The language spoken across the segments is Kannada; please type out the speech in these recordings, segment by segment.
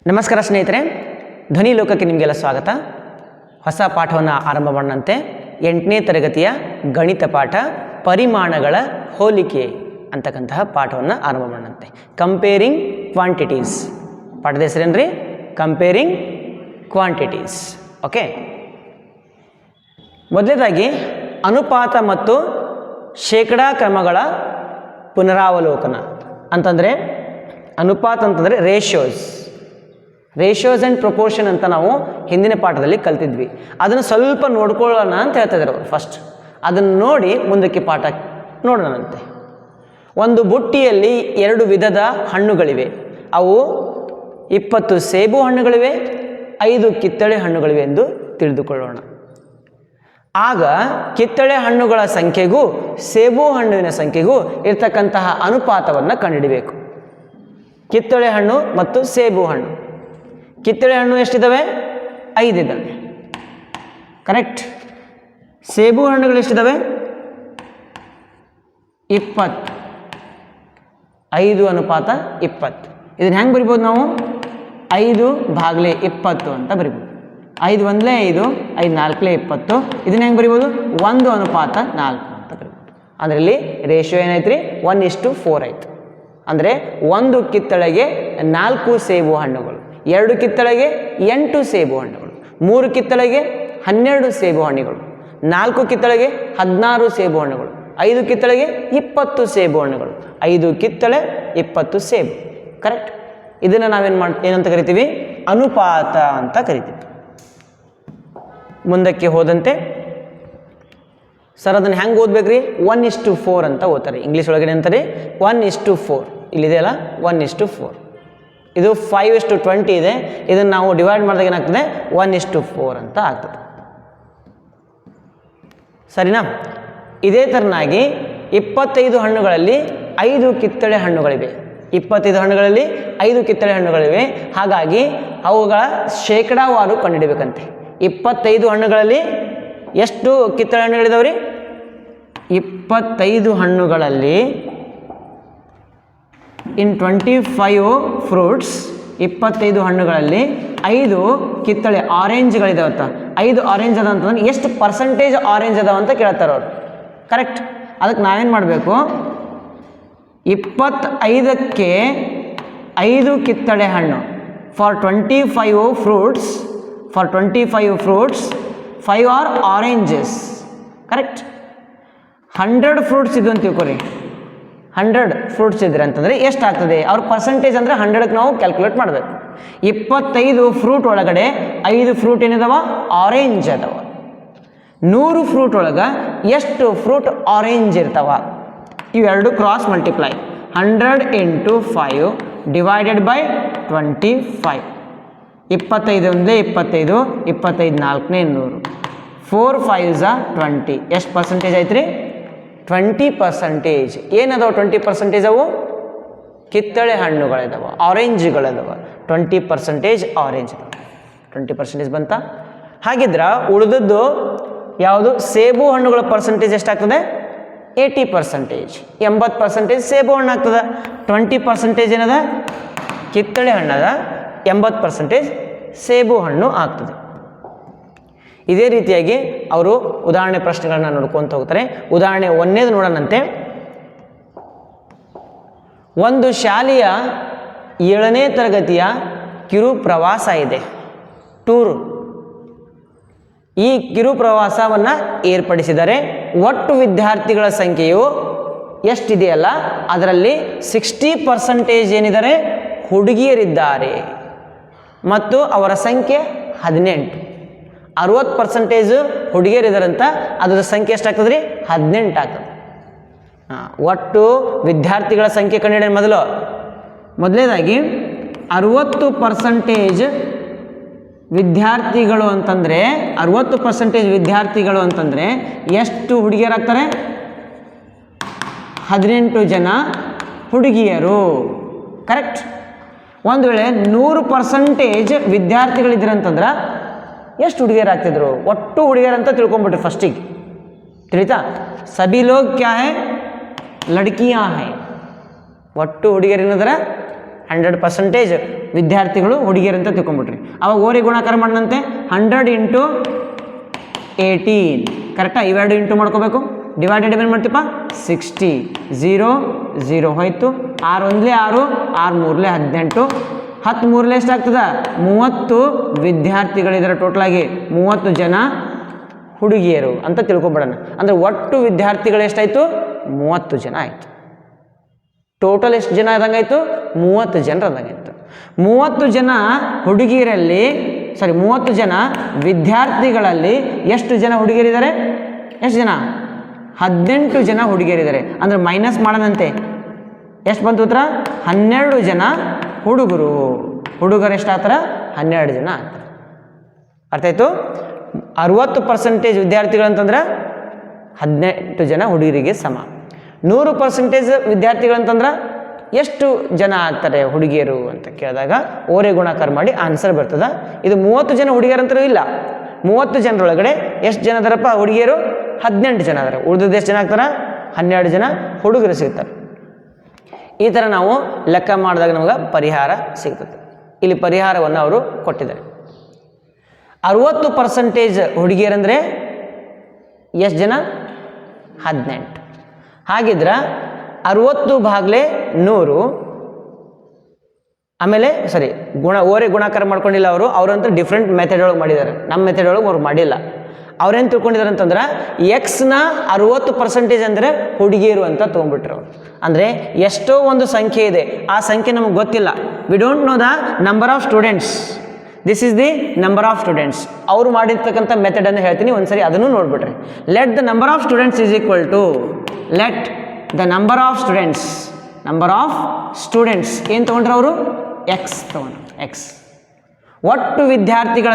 ನಮಸ್ಕಾರ ಸ್ನೇಹಿತರೆ, ಧ್ವನಿ ಲೋಕಕ್ಕೆ ನಿಮಗೆಲ್ಲ ಸ್ವಾಗತ. ಹೊಸ ಪಾಠವನ್ನು ಆರಂಭ ಮಾಡೋಣಂತೆ. 8ನೇ ತರಗತಿಯ ಗಣಿತ ಪಾಠ ಪರಿಮಾಣಗಳ ಹೋಲಿಕೆ ಅಂತಕ್ಕಂತಹ ಪಾಠವನ್ನು ಆರಂಭ ಮಾಡೋಣಂತೆ. Comparing quantities. ಪಾಠದ ಹೆಸರೇನ್ರಿ? Comparing quantities. ಓಕೆ, ಮೊದಲನೇದಾಗಿ ಅನುಪಾತ ಮತ್ತು ಶೇಕಡಾ ಕ್ರಮಗಳ ಪುನರಾವಲೋಕನ ಅಂತಂದರೆ, ಅನುಪಾತ ಅಂತಂದರೆ ರೇಷಿಯೋಸ್ ಆ್ಯಂಡ್ ಪ್ರಪೋರ್ಷನ್ ಅಂತ ನಾವು ಹಿಂದಿನ ಪಾಠದಲ್ಲಿ ಕಲ್ತಿದ್ವಿ. ಅದನ್ನು ಸ್ವಲ್ಪ ನೋಡ್ಕೊಳ್ಳೋಣ ಅಂತ ಹೇಳ್ತಿದ್ದಾರೆ ಅವರು. ಫಸ್ಟ್ ಅದನ್ನು ನೋಡಿ ಮುಂದಕ್ಕೆ ಪಾಠ ನೋಡೋಣಂತೆ. ಒಂದು ಬುಟ್ಟಿಯಲ್ಲಿ 2 ವಿಧದ ಹಣ್ಣುಗಳಿವೆ. ಅವು 20 ಸೇಬು ಹಣ್ಣುಗಳಿವೆ, 5 ಕಿತ್ತಳೆ ಹಣ್ಣುಗಳಿವೆ ಎಂದು ತಿಳಿದುಕೊಳ್ಳೋಣ. ಆಗ ಕಿತ್ತಳೆ ಹಣ್ಣುಗಳ ಸಂಖ್ಯೆಗೂ ಸೇಬು ಹಣ್ಣಿನ ಸಂಖ್ಯೆಗೂ ಇರ್ತಕ್ಕಂತಹ ಅನುಪಾತವನ್ನು ಕಂಡುಹಿಡಬೇಕು. ಕಿತ್ತಳೆ ಹಣ್ಣು ಮತ್ತು ಸೇಬು ಹಣ್ಣು. ಕಿತ್ತಳೆ ಹಣ್ಣು ಎಷ್ಟಿದ್ದಾವೆ? 5 ಇದ್ದಾವೆ. ಕರೆಕ್ಟ್. ಸೇಬು ಹಣ್ಣುಗಳು ಎಷ್ಟಿದ್ದಾವೆ? 20. 5 ಅನುಪಾತ 20. ಇದನ್ನು ಹೆಂಗೆ ಬರಿಬೋದು ನಾವು? 5/20 ಅಂತ ಬರಿಬೋದು. 5 1 5, 5 4 20. ಇದನ್ನ ಹೆಂಗೆ ಬರಿಬೋದು? 1 ಅನುಪಾತ 4 ಅಂತ ಬರಿಬೋದು. ಅಂದರೆ ಇಲ್ಲಿ ರೇಷಿಯೋ ಏನೈತ್ರಿ? 1:4 ಆಯಿತು. ಅಂದರೆ 1 ಕಿತ್ತಳೆಗೆ 4 ಸೇಬು ಹಣ್ಣುಗಳು, 2 ಕಿತ್ತಳೆಗೆ 8 ಸೇಬು ಹಣ್ಣುಗಳು, 3 ಕಿತ್ತಳೆಗೆ 12 ಸೇಬು ಹಣ್ಣುಗಳು, 4 ಕಿತ್ತಳೆಗೆ 16 ಸೇಬು ಹಣ್ಣುಗಳು, 5 ಕಿತ್ತಳೆಗೆ 20 ಸೇಬು ಹಣ್ಣುಗಳು. 5 ಕಿತ್ತಳೆ 20 ಸೇಬು. ಕರೆಕ್ಟ್. ಇದನ್ನು ಏನಂತ ಕರಿತೀವಿ? ಅನುಪಾತ ಅಂತ ಕರಿತೀವಿ. ಮುಂದಕ್ಕೆ ಹೋದಂತೆ ಸರ್ ಅದನ್ನು ಹೆಂಗೆ ಓದ್ಬೇಕ್ರಿ? 1:4 ಅಂತ ಓದ್ತಾರೆ. ಇಂಗ್ಲೀಷ್ ಒಳಗಡೆ ಅಂತಾರೆ 1:4. ಇಲ್ಲಿದೆಯಲ್ಲ 1:4. ಇದು 5:20 ಇದೆ. ಇದನ್ನು ನಾವು ಡಿವೈಡ್ ಮಾಡಿದಾಗ ಏನಾಗ್ತದೆ? 1:4 ಅಂತ ಆಗ್ತದೆ. ಸರಿನಾ? ಇದೇ ಥರನಾಗಿ 25 ಹಣ್ಣುಗಳಲ್ಲಿ 5 ಕಿತ್ತಳೆ ಹಣ್ಣುಗಳಿವೆ. 25 ಹಣ್ಣುಗಳಲ್ಲಿ 5 ಕಿತ್ತಳೆ ಹಣ್ಣುಗಳಿವೆ. ಹಾಗಾಗಿ ಅವುಗಳ ಶೇಕಡಾವಾರು ಕಂಡುಹಿಡಬೇಕಂತೆ. 25 ಹಣ್ಣುಗಳಲ್ಲಿ ಎಷ್ಟು ಕಿತ್ತಳೆ ಹಣ್ಣುಗಳಿದಾವ್ರಿ? 25 ಹಣ್ಣುಗಳಲ್ಲಿ ಇನ್ 25 ಫ್ರೂಟ್ಸ್, 25 ಹಣ್ಣುಗಳಲ್ಲಿ 5 ಕಿತ್ತಳೆ ಆರೆಂಜ್ಗಳಿದಾವಂತ. 5 ಆರೆಂಜ್ ಅದ ಅಂತಂದ್ರೆ ಎಷ್ಟು ಪರ್ಸೆಂಟೇಜ್ ಆರೆಂಜ್ ಅದಾವ ಅಂತ ಕೇಳ್ತಾರೆ ಅವರು. ಕರೆಕ್ಟ್. ಅದಕ್ಕೆ ನಾವೇನು ಮಾಡಬೇಕು? 25ಕ್ಕೆ 5 ಕಿತ್ತಳೆ ಹಣ್ಣು. For 25 fruits 5 or oranges. Correct. 100 fruits ಇದು ಅಂತ ತಿಳ್ಕೊರಿ. 100 ಫ್ರೂಟ್ಸ್ ಇದ್ರೆ ಅಂತಂದರೆ ಎಷ್ಟಾಗ್ತದೆ? ಅವ್ರ ಪರ್ಸೆಂಟೇಜ್ ಅಂದರೆ 100ಕ್ಕೆ ನಾವು ಕ್ಯಾಲ್ಕುಲೇಟ್ ಮಾಡಬೇಕು. 25 ಫ್ರೂಟ್ ಒಳಗಡೆ 5 ಫ್ರೂಟ್ ಏನಿದಾವ? ಆರೆಂಜ್ ಅದಾವ. 100 ಫ್ರೂಟ್ ಒಳಗೆ ಎಷ್ಟು ಫ್ರೂಟ್ ಆರೆಂಜ್ ಇರ್ತಾವ? ಇವೆರಡು cross multiply. 100 × 5 divided by 25. 25 1 25, 25 4 100. 4 5s 20. ಎಷ್ಟು ಪರ್ಸೆಂಟೇಜ್ ಐತೆ ರೀ? 20%. ಏನದಾವ 20%? ಅವು ಕಿತ್ತಳೆ ಹಣ್ಣುಗಳಿದಾವೆ, ಆರೆಂಜ್ಗಳಿದಾವೆ. 20% ಆರೆಂಜ್ ಅದಾವೆ. 20% ಬಂತ? ಹಾಗಿದ್ರೆ ಉಳಿದದ್ದು ಯಾವುದು? ಸೇಬು ಹಣ್ಣುಗಳ ಪರ್ಸೆಂಟೇಜ್ ಎಷ್ಟಾಗ್ತದೆ? 80%. 80% ಸೇಬು ಹಣ್ಣು ಆಗ್ತದೆ. 20% ಏನದ? ಕಿತ್ತಳೆ ಹಣ್ಣದ. 80% ಸೇಬು ಹಣ್ಣು ಆಗ್ತದೆ. ಇದೇ ರೀತಿಯಾಗಿ ಅವರು ಉದಾಹರಣೆ ಪ್ರಶ್ನೆಗಳನ್ನ ನೋಡ್ಕೊತ ಹೋಗ್ತಾರೆ. ಉದಾಹರಣೆ 1ನೇದು ನೋಡೋಣಂತೆ. ಒಂದು ಶಾಲೆಯ 7ನೇ ತರಗತಿಯ ಕಿರು ಪ್ರವಾಸ ಇದೆ, ಟೂರು. ಈ ಕಿರು ಪ್ರವಾಸವನ್ನು ಏರ್ಪಡಿಸಿದರೆ ಒಟ್ಟು ವಿದ್ಯಾರ್ಥಿಗಳ ಸಂಖ್ಯೆಯು ಎಷ್ಟಿದೆಯಲ್ಲ ಅದರಲ್ಲಿ 60% ಏನಿದ್ದಾರೆ? ಹುಡುಗಿಯರಿದ್ದಾರೆ ಮತ್ತು ಅವರ ಸಂಖ್ಯೆ 18. 60% ಹುಡುಗಿಯರಿದ್ದಾರಂತ, ಅದರ ಸಂಖ್ಯೆ ಎಷ್ಟಾಗ್ತದೆ ರೀ? 18 ಆಗ್ತದೆ. ಒಟ್ಟು ವಿದ್ಯಾರ್ಥಿಗಳ ಸಂಖ್ಯೆ ಕಂಡುಹಿಡಿಯೋಣ. ಮೊದಲನೇದಾಗಿ 60% ವಿದ್ಯಾರ್ಥಿಗಳು ಅಂತಂದರೆ 60% ವಿದ್ಯಾರ್ಥಿಗಳು ಅಂತಂದರೆ ಎಷ್ಟು ಹುಡುಗಿಯರಾಗ್ತಾರೆ? 18 ಜನ ಹುಡುಗಿಯರು. ಕರೆಕ್ಟ್. ಒಂದು ವೇಳೆ 100% ವಿದ್ಯಾರ್ಥಿಗಳಿದ್ರಂತಂದ್ರೆ ಎಷ್ಟು ಹುಡುಗಿಯರಾಗ್ತಿದ್ರು? ಒಟ್ಟು ಹುಡುಗಿಯರಂತ ತಿಳ್ಕೊಂಬಿಟ್ರಿ ಫಸ್ಟಿಗೆ. ತಿಳಿತಾ? ಸಭಿ ಲೋಗ್ ಕ್ಯಾ ಹೈ? ಲಡ್ಕಿಯಾ ಹೈ. ಒಟ್ಟು ಹುಡುಗಿಯರು ಏನಂದ್ರೆ 100% ವಿದ್ಯಾರ್ಥಿಗಳು ಹುಡುಗಿಯರು ಅಂತ ತಿಳ್ಕೊಂಬಿಟ್ರಿ. ಅವಾಗ ಓರೆ ಗುಣಾಕಾರ ಮಾಡಿದಂತೆ 100 ಇಂಟು 18 ಕರೆಕ್ಟಾ? ಇವೆರಡು ಇಂಟು ಮಾಡ್ಕೋಬೇಕು. ಡಿವೈಡೆಡ್ ಏನು ಮಾಡ್ತೀಪ್ಪ 60. 0 0 ಹೋಯ್ತು. 6 1 6 6 3 18 10 3 ಎಷ್ಟಾಗ್ತದೆ 30 ವಿದ್ಯಾರ್ಥಿಗಳಿದ್ದಾರೆ. ಟೋಟಲಾಗಿ 30 ಜನ ಹುಡುಗಿಯರು ಅಂತ ತಿಳ್ಕೊಬೇಡಣ. ಅಂದರೆ ಒಟ್ಟು ವಿದ್ಯಾರ್ಥಿಗಳು ಎಷ್ಟಾಯಿತು 30 ಜನ ಆಯಿತು. ಟೋಟಲ್ ಎಷ್ಟು ಜನ ಆದಂಗಾಯಿತು 30 ಜನರು ಆದಂಗಾಯಿತು. 30 ಜನ ಹುಡುಗಿಯರಲ್ಲಿ 30 ಜನ ವಿದ್ಯಾರ್ಥಿಗಳಲ್ಲಿ ಎಷ್ಟು ಜನ ಹುಡುಗಿಯರಿದ್ದಾರೆ? ಎಷ್ಟು ಜನ? 18 ಜನ ಹುಡುಗಿಯರಿದ್ದಾರೆ. ಅಂದರೆ ಮೈನಸ್ ಮಾಡೋಣಂತೆ ಎಷ್ಟು ಬಂತು ಉತ್ತರ? 12 ಜನ ಹುಡುಗರು. ಹುಡುಗರು ಎಷ್ಟಾಗ್ತಾರೆ? 12 ಜನ ಆಗ್ತಾರೆ. ಅರ್ಥ ಆಯಿತು? 60% ವಿದ್ಯಾರ್ಥಿಗಳಂತಂದ್ರೆ 18 ಜನ ಹುಡುಗರಿಗೆ ಸಮ. 100% ವಿದ್ಯಾರ್ಥಿಗಳಂತಂದ್ರೆ ಎಷ್ಟು ಜನ ಆಗ್ತಾರೆ ಹುಡುಗಿಯರು ಅಂತ ಕೇಳಿದಾಗ ಓರೆ ಗುಣಾಕಾರ ಮಾಡಿ ಆನ್ಸರ್ ಬರ್ತದೆ. ಇದು 30 ಜನ ಹುಡುಗಿಯರಂತರೂ ಇಲ್ಲ. 30 ಜನರೊಳಗಡೆ ಎಷ್ಟು ಜನ ಅದರಪ್ಪ ಹುಡುಗಿಯರು? 18 ಜನ ಅದಾರೆ. ಉಳಿದದ್ದು ಎಷ್ಟು ಜನ ಆಗ್ತಾರೆ? 12 ಜನ ಹುಡುಗರು ಸಿಗ್ತಾರೆ. ಈ ಥರ ನಾವು ಲೆಕ್ಕ ಮಾಡಿದಾಗ ನಮಗೆ ಪರಿಹಾರ ಸಿಗ್ತದೆ. ಇಲ್ಲಿ ಪರಿಹಾರವನ್ನು ಅವರು ಕೊಟ್ಟಿದ್ದಾರೆ. 60% ಹುಡುಗಿಯರಂದರೆ ಎಷ್ಟು ಜನ? 18. ಹಾಗಿದ್ರೆ 60/100 ಆಮೇಲೆ ಓರೆ ಗುಣಾಕಾರ ಮಾಡ್ಕೊಂಡಿಲ್ಲ ಅವರು. ಅವರಂತೂ ಡಿಫ್ರೆಂಟ್ ಮೆಥಡ್ ಒಳಗೆ ಮಾಡಿದ್ದಾರೆ. ನಮ್ಮ ಮೆಥಡ್ ಒಳಗೆ ಅವ್ರು ಮಾಡಿಲ್ಲ. ಅವ್ರೇನು ತಿಳ್ಕೊಂಡಿದ್ದಾರೆ ಅಂತಂದ್ರೆ ಎಕ್ಸ್ನ 60% ಅಂದರೆ ಹುಡುಗಿಯರು ಅಂತ ತೊಗೊಂಡ್ಬಿಟ್ರು ಅವರು. ಅಂದರೆ ಎಷ್ಟೋ ಒಂದು ಸಂಖ್ಯೆ ಇದೆ, ಆ ಸಂಖ್ಯೆ ನಮಗೆ ಗೊತ್ತಿಲ್ಲ. We don't know the number of students. This is the number of students. ಅವರು ಮಾಡಿರ್ತಕ್ಕಂಥ ಮೆಥಡನ್ನು ಹೇಳ್ತೀನಿ, ಒಂದ್ಸರಿ ಅದನ್ನು ನೋಡ್ಬಿಟ್ರಿ. Let the number of students is equal to let the number of students ಏನು ತೊಗೊಂಡ್ರು ಅವರು? ಎಕ್ಸ್ ತೊಗೊಂಡ್ರು. ಎಕ್ಸ್ ಒಟ್ಟು ವಿದ್ಯಾರ್ಥಿಗಳ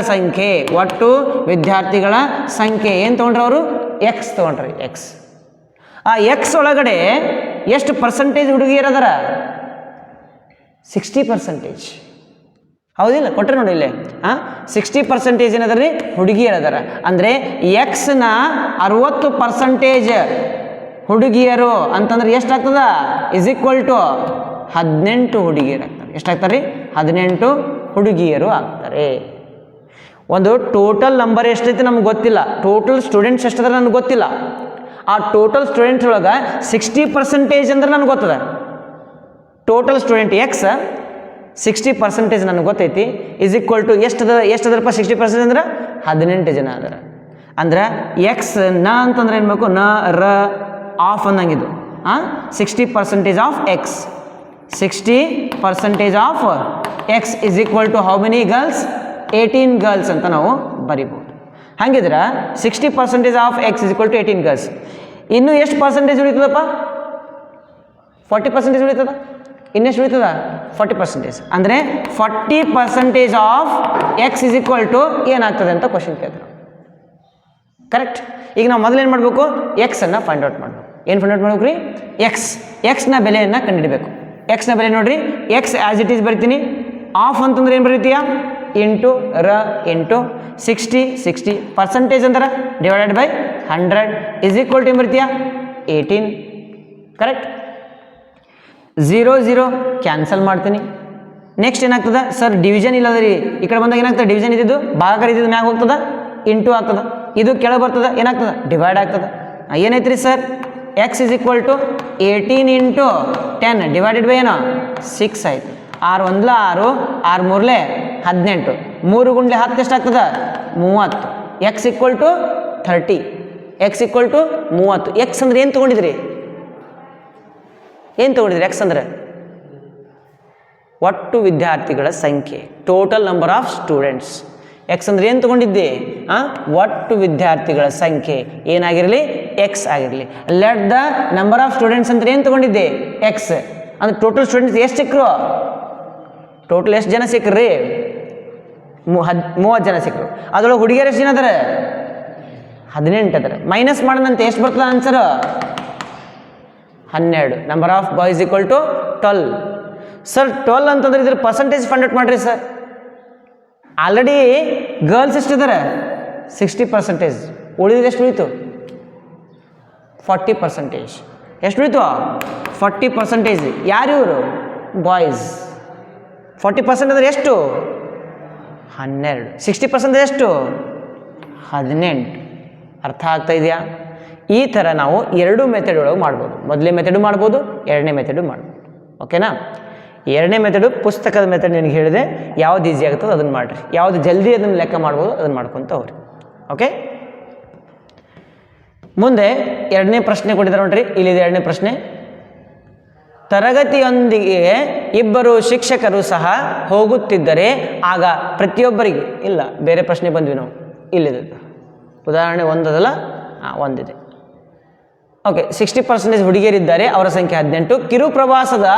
ಸಂಖ್ಯೆ ಏನು ತೊಗೊಂಡ್ರು ಅವರು? ಎಕ್ಸ್ ತೊಗೊಂಡ್ರಿ. ಎಕ್ಸ್ ಆ ಎಕ್ಸ್ ಒಳಗಡೆ ಎಷ್ಟು ಪರ್ಸೆಂಟೇಜ್ ಹುಡುಗಿಯರದಾರ? 60%. ಹೌದಿಲ್ಲ? ಕೊಟ್ಟರೆ ನೋಡಿ ಇಲ್ಲೇ 60% ಏನದರಿ ಹುಡುಗಿಯರದಾರ. ಅಂದರೆ ಎಕ್ಸ್ನ 60% ಹುಡುಗಿಯರು ಅಂತಂದ್ರೆ ಎಷ್ಟಾಗ್ತದ? ಇಸ್ ಈಕ್ವಲ್ ಟು 18 ಹುಡುಗಿಯರು ಆಗ್ತಾರೆ. ಎಷ್ಟಾಗ್ತಾರೆ? 18 ಹುಡುಗಿಯರು ಆಗ್ತಾರೆ. ಒಂದು ಟೋಟಲ್ ನಂಬರ್ ಎಷ್ಟೈತೆ ನಮ್ಗೆ ಗೊತ್ತಿಲ್ಲ, ಟೋಟಲ್ ಸ್ಟೂಡೆಂಟ್ಸ್ ಎಷ್ಟಾದ್ರೆ ನನಗೆ ಗೊತ್ತಿಲ್ಲ. ಆ ಟೋಟಲ್ ಸ್ಟೂಡೆಂಟ್ಸ್ ಒಳಗೆ 60% ಅಂದ್ರೆ ನನಗೆ ಗೊತ್ತದ. ಟೋಟಲ್ ಸ್ಟೂಡೆಂಟ್ ಎಕ್ಸ್ 60% ನನಗೆ ಗೊತ್ತೈತಿ. ಇಸ್ ಈಕ್ವಲ್ ಟು ಎಷ್ಟದರಪ್ಪ 60% ಅಂದ್ರೆ 18 ಜನ ಅದರ. ಅಂದ್ರೆ ಎಕ್ಸ್ ನ ಅಂತಂದ್ರೆ ಏನು ಬೇಕು? ನ ರ ಆಫ್ ಅನ್ನಂಗಿದು 60% of X. 60% of X is equal to how many girls? 18 girls ಅಂತ ನಾವು ಬರಿಬೋದು. ಹಾಗಿದ್ರೆ 60% of X is equal to 18 girls. ಇನ್ನು ಎಷ್ಟು ಪರ್ಸೆಂಟೇಜ್ ಉಳಿತದಪ್ಪ? 40% ಉಳಿತದ. ಇನ್ನೆಷ್ಟು ಉಳಿತದ? 40%. ಅಂದರೆ 40% of X is equal to ಏನಾಗ್ತದೆ ಅಂತ ಕ್ವಶನ್ ಕೇಳ್ತಾರೆ. ಕರೆಕ್ಟ್? ಈಗ ನಾವು ಮೊದಲು ಏನು ಮಾಡಬೇಕು? ಎಕ್ಸನ್ನು ಫೈಂಡ್ ಔಟ್ ಮಾಡಬೇಕು. ಏನು ಫೈಂಡ್ ಔಟ್ ಮಾಡ್ಬೇಕು ರೀ? ಎಕ್ಸ್ನ ಬೆಲೆಯನ್ನು ಕಂಡುಹಿಡಬೇಕು. ಎಕ್ಸ್ನ ಬೆಲೆ ನೋಡಿರಿ, ಎಕ್ಸ್ ಆ್ಯಸ್ ಇಟ್ ಈಸ್ ಬರಿತೀನಿ. ಆಫ್ ಅಂತಂದ್ರೆ ಏನು ಬರೀತೀಯ? ಇಂಟು ರ ಇಂಟು 60 ಪರ್ಸೆಂಟೇಜ್ ಅಂದ್ರೆ divided by 100 is equal to ಏನು ಬರಿತೀಯ? 18. ಕರೆಕ್ಟ್? 0 0 ಕ್ಯಾನ್ಸಲ್ ಮಾಡ್ತೀನಿ. ನೆಕ್ಸ್ಟ್ ಏನಾಗ್ತದೆ? ಸರ್ ಡಿವಿಷನ್ ಇಲ್ಲದ ರೀ. ಈ ಕಡೆ ಬಂದಾಗ ಏನಾಗ್ತದೆ? ಡಿವಿಷನ್ ಇದ್ದಿದ್ದು ಭಾಗಾಕಾರ ಇದ್ದಿದ್ದು ಮ್ಯಾಗ ಹೋಗ್ತದೆ, ಇಂಟು ಆಗ್ತದೆ. ಇದು ಕೆಳಗೆ ಬರ್ತದೆ, ಏನಾಗ್ತದೆ? ಡಿವೈಡ್ ಆಗ್ತದೆ. ಏನೈತೆ ರೀ ಸರ್? X is equal to 18 into 10 divided by ಏನೋ 6 ಆಯಿತು. 6 1 6 6 3 18 3 ಗುಂಡ್ಲೆ 10 ಎಷ್ಟಾಗ್ತದೆ? 30. X equal to 30. X equal to 30. X ಅಂದ್ರೆ ಏನು ತೊಗೊಂಡಿದ್ರಿ? ಎಕ್ಸ್ ಅಂದರೆ ಒಟ್ಟು ವಿದ್ಯಾರ್ಥಿಗಳ ಸಂಖ್ಯೆ, total number of students. X ಅಂದ್ರೆ ಏನು ತೊಗೊಂಡಿದ್ದೆ? ಒಟ್ಟು ವಿದ್ಯಾರ್ಥಿಗಳ ಸಂಖ್ಯೆ ಏನಾಗಿರಲಿ? ಎಕ್ಸ್ ಆಗಿರಲಿ. Let the number of students ಅಂದ್ರೆ ಏನು ತೊಗೊಂಡಿದ್ದೆ? ಎಕ್ಸ್. ಅಂದ್ರೆ ಟೋಟಲ್ ಸ್ಟೂಡೆಂಟ್ಸ್ ಎಷ್ಟು ಸಿಕ್ಕರು? ಟೋಟಲ್ ಎಷ್ಟು ಜನ ಸಿಕ್ಕ್ರಿ? 30 ಜನ ಸಿಕ್ಕರು. ಅದರೊಳಗೆ ಹುಡುಗಿಯರು ಎಷ್ಟು ಜನ ಅದಾರೆ? 18 ಅದಾರೆ. ಮೈನಸ್ ಮಾಡೋದಂತೆ ಎಷ್ಟು ಬರ್ತದೆ answer? 12. Number of boys equal to 12. Sir 12 ಅಂತಂದ್ರೆ ಇದ್ರ ಪರ್ಸೆಂಟೇಜ್ ಫೈಂಡ್ ಔಟ್ ಮಾಡಿರಿ ಸರ್. ಆಲ್ರೆಡಿ ಗರ್ಲ್ಸ್ ಎಷ್ಟಿದ್ದಾರೆ? 60%. ಉಳಿದಿದ್ದು ಎಷ್ಟು ಉಳಿತು? 40%. ಎಷ್ಟು ಉಳಿತು? 40%. ಯಾರು ಇವರು? ಬಾಯ್ಸ್. 40% ಅಂದರೆ ಎಷ್ಟು? 12. 60% ಎಷ್ಟು? 18. ಅರ್ಥ ಆಗ್ತಾ ಇದೆಯಾ? ಈ ಥರ ನಾವು ಎರಡು ಮೆಥಡ್ ಒಳಗೆ ಮಾಡ್ಬೋದು. ಮೊದಲನೇ ಮೆಥಡು ಮಾಡ್ಬೋದು, ಎರಡನೇ ಮೆಥಡು ಮಾಡ್ಬೋದು. ಓಕೆನಾ? ಎರಡನೇ ಮೆಥಡು ಪುಸ್ತಕದ ಮೆಥಡ್ ನಿನಗೆ ಹೇಳಿದೆ. ಯಾವ್ದು ಈಸಿ ಆಗ್ತದೆ ಅದನ್ನು ಮಾಡಿರಿ, ಯಾವುದು ಜಲ್ದಿ ಅದನ್ನು ಲೆಕ್ಕ ಮಾಡ್ಬೋದು ಅದನ್ನು ಮಾಡ್ಕೊತ ಹೋಗ್ರಿ. ಓಕೆ, ಮುಂದೆ ಎರಡನೇ ಪ್ರಶ್ನೆ ಕೊಟ್ಟಿದ್ದಾರೆ ನೋಡ್ರಿ. ಇಲ್ಲಿದೆ ಎರಡನೇ ಪ್ರಶ್ನೆ. ತರಗತಿಯೊಂದಿಗೆ ಇಬ್ಬರು ಶಿಕ್ಷಕರು ಸಹ ಹೋಗುತ್ತಿದ್ದರೆ ಆಗ ಪ್ರತಿಯೊಬ್ಬರಿಗೆ, ಇಲ್ಲ ಬೇರೆ ಪ್ರಶ್ನೆ ಬಂದ್ವಿ ನಾವು, ಇಲ್ಲಿದೆ ಉದಾಹರಣೆ ಒಂದದಲ್ಲ, ಒಂದಿದೆ. ಓಕೆ, 60% ಹುಡುಗಿಯರಿದ್ದಾರೆ, ಅವರ ಸಂಖ್ಯೆ 18. ಕಿರು ಪ್ರವಾಸದ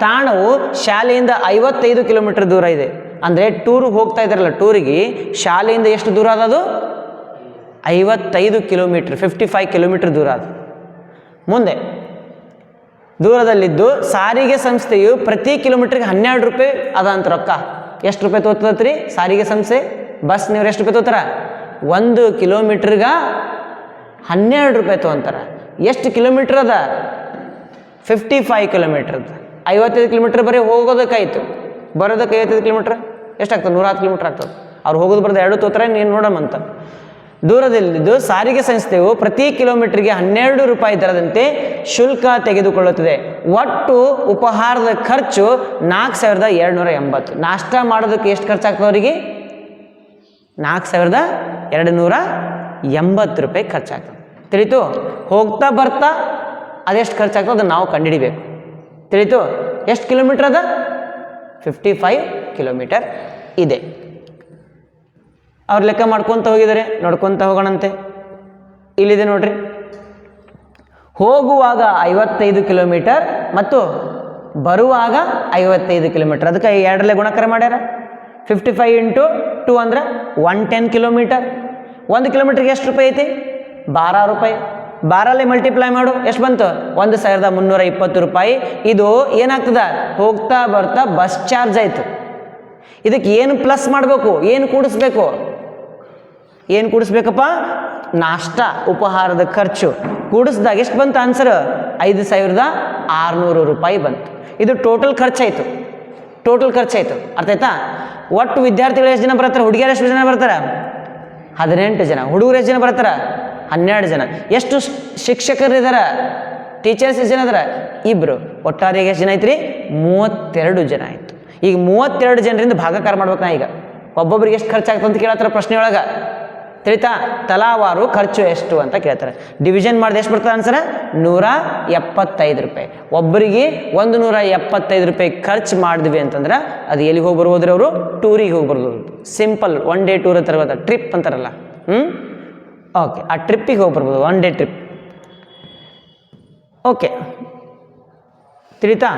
ತಾಣವು ಶಾಲೆಯಿಂದ 55 ಕಿಲೋಮೀಟರ್ ದೂರ ಇದೆ. ಅಂದರೆ ಟೂರಿಗೆ ಹೋಗ್ತಾ ಇದ್ದಾರಲ್ಲ, ಟೂರಿಗೆ ಶಾಲೆಯಿಂದ ಎಷ್ಟು ದೂರ ಅದು? 55 ಕಿಲೋಮೀಟ್ರ್, 55 ಕಿಲೋಮೀಟರ್ ದೂರ ಅದು. ಮುಂದೆ ದೂರದಲ್ಲಿದ್ದು ಸಾರಿಗೆ ಸಂಸ್ಥೆಯು ಪ್ರತಿ ಕಿಲೋಮೀಟ್ರಿಗೆ 12 ರೂಪಾಯಿ ಅದ ಅಂತ ರೊಕ್ಕ. ಎಷ್ಟು ರೂಪಾಯಿ ತೋತದ್ರಿ ಸಾರಿಗೆ ಸಂಸ್ಥೆ? ಬಸ್ನವ್ರು ಎಷ್ಟು ರೂಪಾಯಿ ತೋತಾರ? 1 ಕಿಲೋಮೀಟ್ರಿಗೆ 12 ರೂಪಾಯಿ ತೊಗೊಂತಾರೆ. ಎಷ್ಟು ಕಿಲೋಮೀಟ್ರ್ ಅದ? 55 ಕಿಲೋಮೀಟ್ರ್ ಅದ. 55 ಕಿಲೋಮೀಟ್ರ್ ಬರೀ ಹೋಗೋದಕ್ಕಾಯ್ತು, ಬರೋದಕ್ಕೆ 55 ಕಿಲೋಮೀಟ್ರ್ ಎಷ್ಟಾಗ್ತದೆ? 110 ಕಿಲೋಮೀಟ್ರ್ ಆಗ್ತದೆ. ಅವ್ರು ಹೋಗೋದು ಬರೋದು ಎರಡು ತೋತಾರೆ, ನೀನು ನೋಡಮ್ಮಂತ. ದೂರದಲ್ಲಿದ್ದು ಸಾರಿಗೆ ಸಂಸ್ಥೆಯು ಪ್ರತಿ ಕಿಲೋಮೀಟ್ರಿಗೆ 12 ರೂಪಾಯಿ ದರದಂತೆ ಶುಲ್ಕ ತೆಗೆದುಕೊಳ್ಳುತ್ತದೆ. ಒಟ್ಟು ಉಪಹಾರದ ಖರ್ಚು 4280. ನಾಷ್ಟ ಮಾಡೋದಕ್ಕೆ ಎಷ್ಟು ಖರ್ಚಾಗ್ತದೆ ಅವರಿಗೆ? 4280 ರೂಪಾಯಿ ಖರ್ಚಾಗ್ತದೆ. ತಿಳಿತು? ಹೋಗ್ತಾ ಬರ್ತಾ ಅದೆಷ್ಟು ಖರ್ಚಾಗ್ತದೆ ಅದನ್ನು ನಾವು ಕಂಡುಹಿಡಿಬೇಕು. ತಿಳಿತು? ಎಷ್ಟು ಕಿಲೋಮೀಟ್ರ್ ಅದ? 55 ಕಿಲೋಮೀಟರ್ ಇದೆ. ಅವ್ರು ಲೆಕ್ಕ ಮಾಡ್ಕೊತ ಹೋಗಿದ್ದಾರೆ, ನೋಡ್ಕೊತ ಹೋಗೋಣಂತೆ. ಇಲ್ಲಿದೆ ನೋಡ್ರಿ. ಹೋಗುವಾಗ 55 ಕಿಲೋಮೀಟರ್ ಮತ್ತು ಬರುವಾಗ 55 ಕಿಲೋಮೀಟರ್. ಅದಕ್ಕೆ ಎರಡರಲ್ಲೇ ಗುಣಾಕಾರ ಮಾಡ್ಯಾರ. 55 × 2 ಅಂದರೆ 110 ಕಿಲೋಮೀಟರ್. 1 ಕಿಲೋಮೀಟ್ರಿಗೆ ಎಷ್ಟು ರೂಪಾಯಿ ಐತಿ? 12 ರೂಪಾಯಿ. 12ರಲ್ಲಿ ಮಲ್ಟಿಪ್ಲೈ ಮಾಡು, ಎಷ್ಟು ಬಂತು? 1320 ರೂಪಾಯಿ. ಇದು ಏನಾಗ್ತದ? ಹೋಗ್ತಾ ಬರ್ತಾ ಬಸ್ ಚಾರ್ಜ್ ಆಯಿತು. ಇದಕ್ಕೆ ಏನು ಪ್ಲಸ್ ಮಾಡಬೇಕು? ಏನು ಕೂಡಿಸ್ಬೇಕು? ಏನು ಕೂಡಿಸ್ಬೇಕಪ್ಪ? ನಾಷ್ಟ, ಉಪಹಾರದ ಖರ್ಚು ಕೂಡಿಸ್ದಾಗ ಎಷ್ಟು ಬಂತು ಆನ್ಸರ್? 5600 ರೂಪಾಯಿ ಬಂತು. ಇದು ಟೋಟಲ್ ಖರ್ಚಾಯಿತು. ಟೋಟಲ್ ಖರ್ಚಾಯಿತು. ಅರ್ಥ ಆಯ್ತಾ? ಒಟ್ಟು ವಿದ್ಯಾರ್ಥಿಗಳು ಎಷ್ಟು ಜನ ಬರ್ತಾರೆ? ಹುಡುಗಿಯರು ಎಷ್ಟು ಜನ ಬರ್ತಾರೆ? 18 ಜನ. ಹುಡುಗರು ಎಷ್ಟು ಜನ ಬರ್ತಾರೆ? 12 ಜನ. ಎಷ್ಟು ಶಿಕ್ಷಕರು ಇದ್ದಾರೆ? ಟೀಚರ್ಸ್ ಎಷ್ಟು ಜನ ಇದಾರೆ? 2. ಒಟ್ಟಾರೆಗೆ ಎಷ್ಟು ಜನ ಐತ್ರಿ? 32 ಜನ ಆಯಿತು. ಈಗ 32 ಜನರಿಂದ ಭಾಗಾಕಾರ ಮಾಡ್ಬೇಕು. ನಾ ಈಗ ಒಬ್ಬೊಬ್ರಿಗೆ ಎಷ್ಟು ಖರ್ಚಾಗ್ತದೆ ಅಂತ ಕೇಳತ್ತಾರೆ ಪ್ರಶ್ನೆ ಒಳಗೆ. ತಿಳಿತಾ? ತಲಾವಾರು ಖರ್ಚು ಎಷ್ಟು ಅಂತ ಕೇಳ್ತಾರೆ. ಡಿವಿಷನ್ ಮಾಡಿದ ಎಷ್ಟು ಬರ್ತದೆ ಆನ್ಸರ್? 175 ರೂಪಾಯಿ. ಒಬ್ಬರಿಗೆ 175 ರೂಪಾಯಿ ಖರ್ಚು ಮಾಡಿದ್ವಿ ಅಂತಂದ್ರೆ ಅದು ಎಲ್ಲಿಗೆ ಹೋಗಿ ಬರ್ಬೋದ್ರಿ? ಅವರು ಟೂರಿಗೆ ಹೋಗಿ ಬರ್ಬೋದು. ಸಿಂಪಲ್ 1 ಡೇ ಟೂರ್ ಅಂತ ಟ್ರಿಪ್ ಅಂತಾರಲ್ಲ. ಓಕೆ, ಆ ಟ್ರಿಪ್ಪಿಗೆ ಹೋಗಿ ಬರ್ಬೋದು, 1 ಡೇ ಟ್ರಿಪ್. ಓಕೆ, ತಿಳಿತಾ?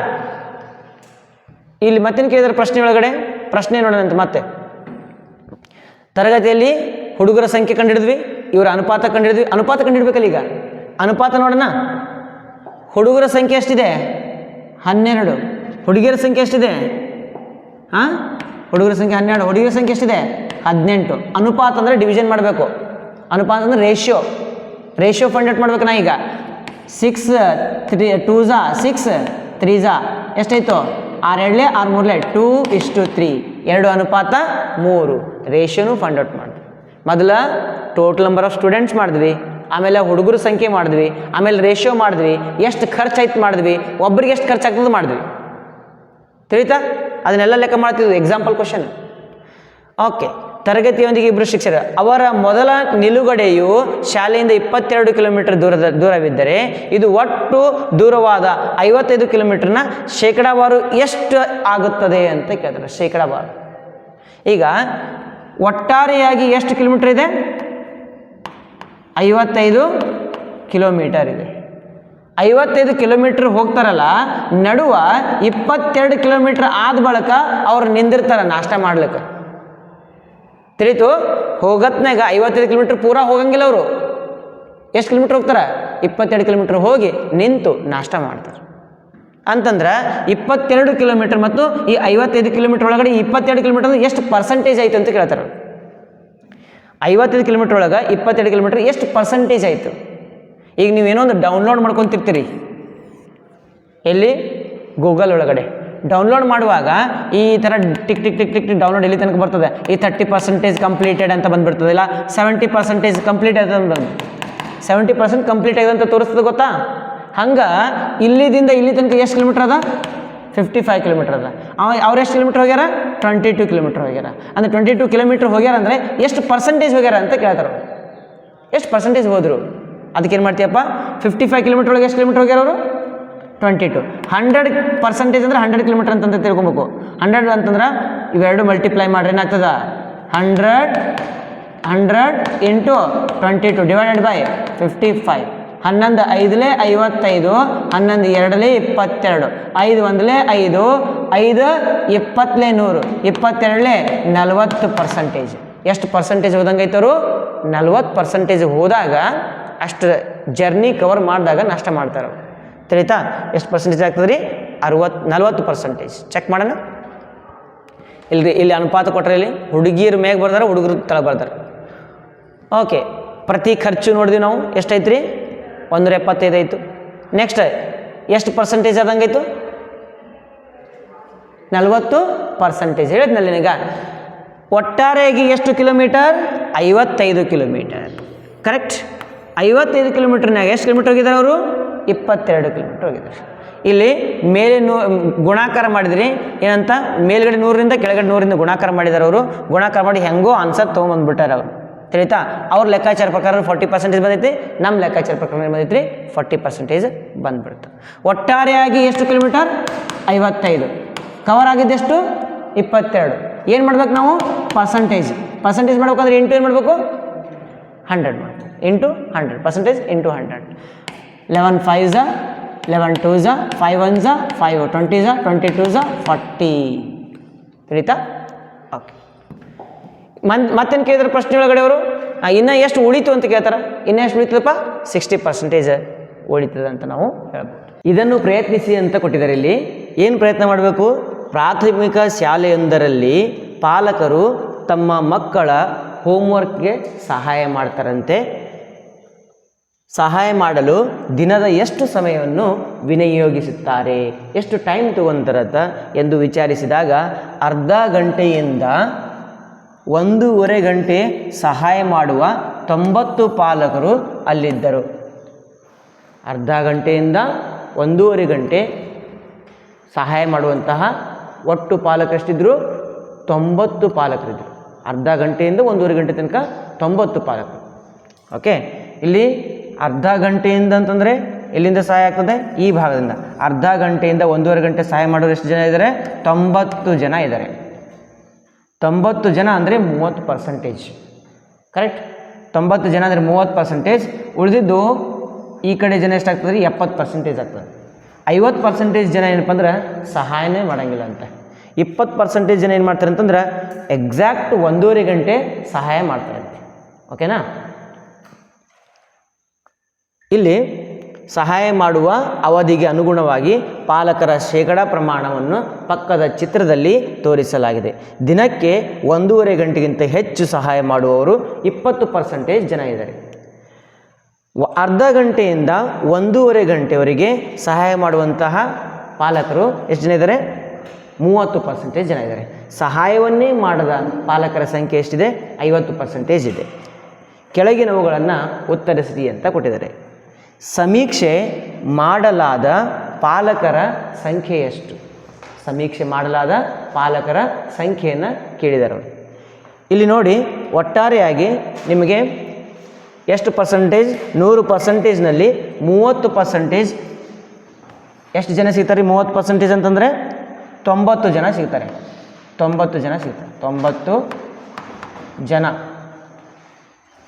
ಇಲ್ಲಿ ಮತ್ತೇನು ಕೇಳಿದ್ರೆ ಪ್ರಶ್ನೆ ಒಳಗಡೆ? ಪ್ರಶ್ನೆ ನೋಡೋಣಂತ. ಮತ್ತೆ ತರಗತಿಯಲ್ಲಿ ಹುಡುಗರ ಸಂಖ್ಯೆ ಕಂಡುಹಿಡಿದ್ವಿ, ಇವರ ಅನುಪಾತ ಕಂಡುಹಿಡಿದ್ವಿ. ಅನುಪಾತ ಕಂಡುಹಿಡ್ಬೇಕಲ್ಲ ಈಗ. ಅನುಪಾತ ನೋಡೋಣ. ಹುಡುಗರ ಸಂಖ್ಯೆ ಎಷ್ಟಿದೆ? 12. ಹುಡುಗಿಯರ ಸಂಖ್ಯೆ ಎಷ್ಟಿದೆ? ಹುಡುಗರ ಸಂಖ್ಯೆ 12, ಹುಡುಗಿಯರ ಸಂಖ್ಯೆ ಎಷ್ಟಿದೆ? 18. ಅನುಪಾತ ಅಂದರೆ ಡಿವಿಷನ್ ಮಾಡಬೇಕು. ಅನುಪಾತ ಅಂದರೆ ರೇಷಿಯೋ. ರೇಷಿಯೋ ಫೈಂಡ್ ಔಟ್ ಮಾಡ್ಬೇಕು. ನಾ ಈಗ 6 2 6 3 ಎಷ್ಟಾಯಿತು? 6 2 6 3 2:3. 2 ಅನುಪಾತ 3. ರೇಷಿಯೋನು ಫೈಂಡ್ ಔಟ್ ಮಾಡಿ. ಮೊದಲ ಟೋಟಲ್ ನಂಬರ್ ಆಫ್ ಸ್ಟೂಡೆಂಟ್ಸ್ ಮಾಡಿದ್ವಿ, ಆಮೇಲೆ ಹುಡುಗರ ಸಂಖ್ಯೆ ಮಾಡಿದ್ವಿ, ಆಮೇಲೆ ರೇಷಿಯೋ ಮಾಡಿದ್ವಿ, ಎಷ್ಟು ಖರ್ಚಾಯ್ತು ಮಾಡಿದ್ವಿ, ಒಬ್ಬರಿಗೆ ಎಷ್ಟು ಖರ್ಚಾಗ್ತದೆ ಮಾಡಿದ್ವಿ. ತಿಳಿತಾ? ಅದನ್ನೆಲ್ಲ ಲೆಕ್ಕ ಮಾಡ್ತಿದ್ವಿ. Example question. ಓಕೆ, ತರಗತಿಯೊಂದಿಗೆ 2 ಶಿಕ್ಷಕರು. ಅವರ ಮೊದಲ ನಿಲುಗಡೆಯು ಶಾಲೆಯಿಂದ 22 ಕಿಲೋಮೀಟರ್ ದೂರವಿದ್ದರೆ ಇದು ಒಟ್ಟು ದೂರವಾದ 55 ಕಿಲೋಮೀಟರ್ನ ಶೇಕಡಾವಾರು ಎಷ್ಟು ಆಗುತ್ತದೆ ಅಂತ ಕೇಳ್ತಾರೆ. ಶೇಕಡಾವಾರು. ಈಗ ಒಟ್ಟಾರೆಯಾಗಿ ಎಷ್ಟು ಕಿಲೋಮೀಟರ್ ಇದೆ? 55 ಕಿಲೋಮೀಟರ್ ಇದೆ. 55 ಕಿಲೋಮೀಟರ್ ಹೋಗ್ತಾರಲ್ಲ, ನಡುವ 22 ಕಿಲೋಮೀಟರ್ ಆದ ಬಳಿಕ ಅವ್ರು ನಿಂದಿರ್ತಾರೆ ನಾಷ್ಟ ಮಾಡ್ಲಿಕ್ಕೆ. ತಿಳಿತು? ಹೋಗತ್ನಾಗ 55 ಕಿಲೋಮೀಟರ್ ಪೂರಾ ಹೋಗಂಗಿಲ್ಲ ಅವರು. ಎಷ್ಟು ಕಿಲೋಮೀಟರ್ ಹೋಗ್ತಾರೆ? 22 ಕಿಲೋಮೀಟರ್ ಹೋಗಿ ನಿಂತು ನಾಷ್ಟ ಮಾಡ್ತಾರೆ. ಅಂತಂದ್ರೆ 22 ಕಿಲೋಮೀಟರ್ ಮತ್ತು ಈ 55 ಕಿಲೋಮೀಟರ್ ಒಳಗಡೆ 22 ಕಿಲೋಮೀಟರ್ ಎಷ್ಟು ಪರ್ಸೆಂಟೇಜ್ ಆಯಿತು ಅಂತ ಕೇಳ್ತಾರೆ. 55 ಕಿಲೋಮೀಟರ್ ಒಳಗೆ 22 ಕಿಲೋಮೀಟರ್ ಎಷ್ಟು ಪರ್ಸೆಂಟೇಜ್ ಆಯಿತು? ಈಗ ನೀವೇನೋ ಒಂದು ಡೌನ್ಲೋಡ್ ಮಾಡ್ಕೊತಿರ್ತೀರಿ. ಎಲ್ಲಿ? ಗೂಗಲ್ ಒಳಗಡೆ ಡೌನ್ಲೋಡ್ ಮಾಡುವಾಗ ಈ ಥರ tick tick tick tick tick download ಎಲ್ಲಿ ತನಕ ಬರ್ತದೆ, ಈ 30% ಕಂಪ್ಲೀಟೆಡ್ ಅಂತ ಬಂದುಬಿಡ್ತದೆ, ಇಲ್ಲ 70% ಕಂಪ್ಲೀಟ್ ಆಯ್ತು ಅಂತ 70% ಕಂಪ್ಲೀಟ್ ಆಗಿದೆ ಅಂತ ತೋರಿಸ್ತದೆ ಗೊತ್ತಾ. ಹಂಗೆ ಇಲ್ಲಿದಿಂದ ಇಲ್ಲಿ ತನಕ ಎಷ್ಟು ಕಿಲೋಮೀಟ್ರ್ ಅದ, 55 ಕಿಲೋಮೀಟ್ರ್ ಅದ. ಅವ್ರು ಎಷ್ಟು ಕಿಲೋಮೀಟ್ರ್ ಹೋಗ್ಯಾರ, 22 ಕಿಲೋಮೀಟ್ರ್ ಹೋಗ್ಯಾರ. ಅಂದರೆ 22 ಕಿಲೋಮೀಟ್ರ್ ಹೋಗ್ಯಾರ ಅಂದರೆ ಎಷ್ಟು ಪರ್ಸೆಂಟೇಜ್ ಹೋಗ್ಯಾರ ಅಂತ ಕೇಳ್ತಾರೆ. ಎಷ್ಟು ಪರ್ಸೆಂಟೇಜ್ ಹೋದರು, ಅದಕ್ಕೇನು ಮಾಡ್ತೀಯಪ್ಪ, 55 ಕಿಲೋಮೀಟ್ರ್ ಒಳಗೆ ಎಷ್ಟು ಕಿಲೋಮೀಟ್ರ್ ಹೋಗ್ಯಾರ ಅವರು, 22. 100% ಅಂದರೆ 100 ಕಿಲೋಮೀಟ್ರ್ ಅಂತಂತ ತಿಳ್ಕೊಬೇಕು. 100 ಅಂತಂದ್ರೆ ಇವೆರಡು ಮಲ್ಟಿಪ್ಲೈ ಮಾಡ್ರಿ ಏನಾಗ್ತದ, 100 ಇಂಟು 22 ಡಿವೈಡೆಡ್ ಬೈ 55. 11 5ಲೆ 55, 11 2ಲೆ 22, 5 1ಲೆ 5, 5 20ಲೆ 100, 22ಲೆ 40%. ಎಷ್ಟು ಪರ್ಸೆಂಟೇಜ್ ಹೋದಂಗೆ ಐತವರು, 40% ಹೋದಾಗ ಅಷ್ಟು ಜರ್ನಿ ಕವರ್ ಮಾಡಿದಾಗ ನಷ್ಟ ಮಾಡ್ತಾರೆ. ತಿಳಿತಾ, ಎಷ್ಟು ಪರ್ಸೆಂಟೇಜ್ ಆಗ್ತದೆ ರೀ, 40%. ಚೆಕ್ ಮಾಡೋಣ. ಇಲ್ಲಿ ಅನುಪಾತ ಕೊಟ್ಟರೆ ಇಲ್ಲಿ ಹುಡುಗಿಯರು ಮೇಗೆ ಬರ್ತಾರೆ, ಹುಡುಗರು ತಳ ಬರ್ತಾರೆ. ಓಕೆ, ಪ್ರತಿ ಖರ್ಚು ನೋಡಿದ್ವಿ ನಾವು, ಎಷ್ಟೈತೆ ರೀ, 175 ಆಯಿತು. ನೆಕ್ಸ್ಟ್ ಎಷ್ಟು ಪರ್ಸೆಂಟೇಜ್ ಆದಂಗೆ ಆಯಿತು, 40%. ಹೇಳಿದ್ನಲ್ಲಿ ಈಗ ಒಟ್ಟಾರೆಯಾಗಿ ಎಷ್ಟು ಕಿಲೋಮೀಟರ್, 55 ಕಿಲೋಮೀಟರ್. ಕರೆಕ್ಟ್. 55 ಕಿಲೋಮೀಟರ್ನಾಗ ಎಷ್ಟು ಕಿಲೋಮೀಟರ್ ಹೋಗಿದ್ದಾರೆ ಅವರು, 22 ಕಿಲೋಮೀಟರ್ ಹೋಗಿದ್ದಾರೆ. ಇಲ್ಲಿ ಮೇಲೆ ಗುಣಾಕಾರ ಮಾಡಿದ್ರಿ ಏನಂತ, ಮೇಲ್ಗಡೆ 100ರಿಂದ ಕೆಳಗಡೆ 100ರಿಂದ ಗುಣಾಕಾರ ಮಾಡಿದ್ದಾರೆ ಅವರು. ಗುಣಾಕಾರ ಮಾಡಿ ಹೆಂಗೋ ಆನ್ಸರ್ ತೊಗೊಂಬಂದ್ಬಿಟ್ಟಾರೆ ಅವರು. ತಿಳಿತಾ, ಅವ್ರ ಲೆಕ್ಕಾಚಾರ ಪ್ರಕಾರ 40% ಬಂದೈತಿ, ನಮ್ಮ ಲೆಕ್ಕಾಚಾರ ಪ್ರಕಾರ ಬಂದೈತಿ 40% ಬಂದ್ಬಿಡ್ತು. ಒಟ್ಟಾರೆಯಾಗಿ ಎಷ್ಟು ಕಿಲೋಮೀಟರ್, 55. ಕವರ್ ಆಗಿದ್ದೆಷ್ಟು, 22. ಏನು ಮಾಡ್ಬೇಕು ನಾವು, ಪರ್ಸಂಟೇಜ್ ಮಾಡ್ಬೇಕಂದ್ರೆ ಇಂಟು ಏನು ಮಾಡಬೇಕು, 100 ಮಾಡಬೇಕು. Into 100%, into 100. 11 5s, 11 2s, 5 1s, 5 20s, 22s, 40. ತಿಳಿತಾ. ಓಕೆ, ಮತ್ತೇನು ಕೇಳಿದ್ರೆ ಪ್ರಶ್ನೆ ಒಳಗಡೆ ಅವರು, ಇನ್ನೂ ಎಷ್ಟು ಉಳಿತು ಅಂತ ಕೇಳ್ತಾರೆ. ಇನ್ನೂ ಎಷ್ಟು ಉಳಿತದಪ್ಪ, 60% ಉಳಿತದೆ ಅಂತ ನಾವು ಹೇಳ್ಬೋದು. ಇದನ್ನು ಪ್ರಯತ್ನಿಸಿ ಅಂತ ಕೊಟ್ಟಿದ್ದಾರೆ. ಇಲ್ಲಿ ಏನು ಪ್ರಯತ್ನ ಮಾಡಬೇಕು, ಪ್ರಾಥಮಿಕ ಶಾಲೆಯೊಂದರಲ್ಲಿ ಪಾಲಕರು ತಮ್ಮ ಮಕ್ಕಳ ಹೋಮ್ವರ್ಕ್ಗೆ ಸಹಾಯ ಮಾಡ್ತಾರಂತೆ. ಸಹಾಯ ಮಾಡಲು ದಿನದ ಎಷ್ಟು ಸಮಯವನ್ನು ವಿನಿಯೋಗಿಸುತ್ತಾರೆ, ಎಷ್ಟು ಟೈಮ್ ತಗೊಂತಾರತ್ತ ಎಂದು ವಿಚಾರಿಸಿದಾಗ ಅರ್ಧ ಗಂಟೆಯಿಂದ 1.5 ಗಂಟೆ ಸಹಾಯ ಮಾಡುವ 90 ಪಾಲಕರು ಅಲ್ಲಿದ್ದರು. ಅರ್ಧ ಗಂಟೆಯಿಂದ 1.5 ಗಂಟೆ ಸಹಾಯ ಮಾಡುವಂತಹ ಒಟ್ಟು ಪಾಲಕರೆಷ್ಟಿದ್ರು, 90 ಪಾಲಕರಿದ್ದರು. ಅರ್ಧ ಗಂಟೆಯಿಂದ 1.5 ಗಂಟೆ ತನಕ 90 ಪಾಲಕರು. ಓಕೆ, ಇಲ್ಲಿ ಅರ್ಧ ಗಂಟೆಯಿಂದ ಅಂತಂದರೆ ಎಲ್ಲಿಂದ ಸಹಾಯ ಆಗ್ತದೆ, ಈ ಭಾಗದಿಂದ. ಅರ್ಧ ಗಂಟೆಯಿಂದ 1.5 ಗಂಟೆ ಸಹಾಯ ಮಾಡೋರು ಎಷ್ಟು ಜನ ಇದ್ದಾರೆ, 90 ಜನ ಇದ್ದಾರೆ. 90 ಜನ ಅಂದರೆ 30%. ಕರೆಕ್ಟ್. 90 ಜನ ಅಂದರೆ 30%. ಉಳಿದಿದ್ದು ಈ ಕಡೆ ಜನ ಎಷ್ಟಾಗ್ತದೆ ರೀ, 70% ಆಗ್ತದೆ. 50% ಜನ ಏನಪ್ಪ ಅಂದ್ರೆ ಸಹಾಯನೇ ಮಾಡೋಂಗಿಲ್ಲ ಅಂತ. 20% ಜನ ಏನು ಮಾಡ್ತಾರೆ ಅಂತಂದ್ರೆ ಎಕ್ಸಾಕ್ಟ್ 1.5 ಗಂಟೆ ಸಹಾಯ ಮಾಡ್ತಾರೆ. ಓಕೆನಾ. ಇಲ್ಲಿ ಸಹಾಯ ಮಾಡುವ ಅವಧಿಗೆ ಅನುಗುಣವಾಗಿ ಪಾಲಕರ ಶೇಕಡಾ ಪ್ರಮಾಣವನ್ನು ಪಕ್ಕದ ಚಿತ್ರದಲ್ಲಿ ತೋರಿಸಲಾಗಿದೆ. ದಿನಕ್ಕೆ 1.5 ಗಂಟೆಗಿಂತ ಹೆಚ್ಚು ಸಹಾಯ ಮಾಡುವವರು 20% ಜನ ಇದ್ದಾರೆ. ಅರ್ಧ ಗಂಟೆಯಿಂದ 1.5 ಗಂಟೆವರೆಗೆ ಸಹಾಯ ಮಾಡುವಂತಹ ಪಾಲಕರು ಎಷ್ಟು ಜನ ಇದ್ದಾರೆ, 30% ಜನ ಇದ್ದಾರೆ. ಸಹಾಯವನ್ನೇ ಮಾಡದ ಪಾಲಕರ ಸಂಖ್ಯೆ ಎಷ್ಟಿದೆ, 50% ಇದೆ. ಕೆಳಗಿನವುಗಳನ್ನು ಉತ್ತರಿಸಿ ಅಂತ ಕೊಟ್ಟಿದ್ದಾರೆ. ಸಮೀಕ್ಷೆ ಮಾಡಲಾದ ಪಾಲಕರ ಸಂಖ್ಯೆ ಎಷ್ಟು, ಸಮೀಕ್ಷೆ ಮಾಡಲಾದ ಪಾಲಕರ ಸಂಖ್ಯೆಯನ್ನು ಕೇಳಿದರು. ಇಲ್ಲಿ ನೋಡಿ, ಒಟ್ಟಾರೆಯಾಗಿ ನಿಮಗೆ ಎಷ್ಟು ಪರ್ಸೆಂಟೇಜ್, 100%ನಲ್ಲಿ 30% ಎಷ್ಟು ಜನ ಸಿಗ್ತಾರೆ. 30% ಅಂತಂದರೆ 90 ಜನ ಸಿಗ್ತಾರೆ. 90 ಜನ ಸಿಗ್ತಾರೆ. 90 ಜನ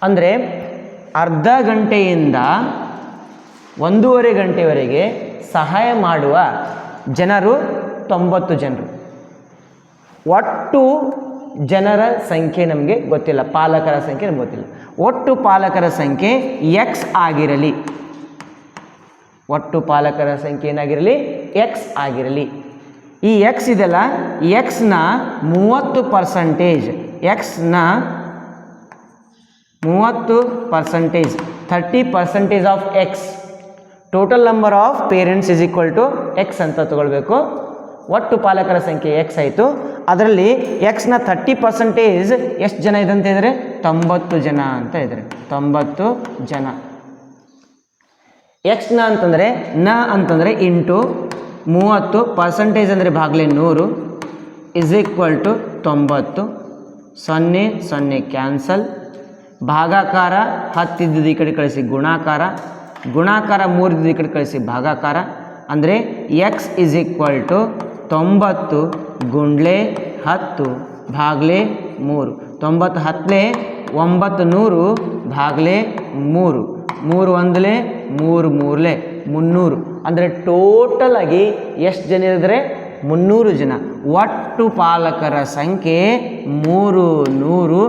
ಅಂದರೆ ಅರ್ಧ ಗಂಟೆಯಿಂದ 1.5 ಗಂಟೆವರೆಗೆ ಸಹಾಯ ಮಾಡುವ ಜನರು 90 ಜನರು. ಒಟ್ಟು ಜನರ ಸಂಖ್ಯೆ ನಮಗೆ ಗೊತ್ತಿಲ್ಲ, ಪಾಲಕರ ಸಂಖ್ಯೆ ನಮ್ಗೆ ಗೊತ್ತಿಲ್ಲ. ಒಟ್ಟು ಪಾಲಕರ ಸಂಖ್ಯೆ x ಆಗಿರಲಿ, ಒಟ್ಟು ಪಾಲಕರ ಸಂಖ್ಯೆ ಏನಾಗಿರಲಿ, x ಆಗಿರಲಿ. ಈ x ಇದೆಲ್ಲ, x ನ 30%, x ನ 30%, 30% of x. Total number of parents is equal to x ಅಂತ ತಗೊಳ್ಬೇಕು. ಒಟ್ಟು ಪಾಲಕರ ಸಂಖ್ಯೆ ಎಕ್ಸ್ ಆಯಿತು. ಅದರಲ್ಲಿ ಎಕ್ಸ್ನ 30% ಎಷ್ಟು ಜನ ಇದೆ ಅಂತ ಹೇಳಿದರೆ 90 ಜನ ಅಂತ ಇದ್ದಾರೆ. 90 ಜನ. ಎಕ್ಸ್ನ ಅಂತಂದರೆ ನ ಅಂತಂದರೆ ಇಂಟು 30% ಅಂದರೆ ಭಾಗಲೆ 100 ಇಸ್ ಈಕ್ವಲ್ ಟು 90. 0 0 ಕ್ಯಾನ್ಸಲ್. ಭಾಗಾಕಾರ 10 ಇದ್ದಿದ್ದು ಈ ಕಡೆ ಕಳಿಸಿ ಗುಣಾಕಾರ, ಗುಣಾಕಾರ 3 ಇದ್ದಿದ್ದು ಈ ಕಡೆ ಕಳಿಸಿ ಭಾಗಾಕಾರ. ಅಂದರೆ ಎಕ್ಸ್ ಇಸ್ ಈಕ್ವಲ್ ಟು 90 ಗುಂಡ್ಲೆ 10 ಭಾಗಲೆ 3. 90 10 900 ಭಾಗಲೆ 3. 3 1 3 3 300. ಅಂದರೆ ಟೋಟಲ್ ಆಗಿ ಎಷ್ಟು ಜನ ಇರಿದ್ರೆ 300 ಜನ. ಒಟ್ಟು ಪಾಲಕರ ಸಂಖ್ಯೆ 300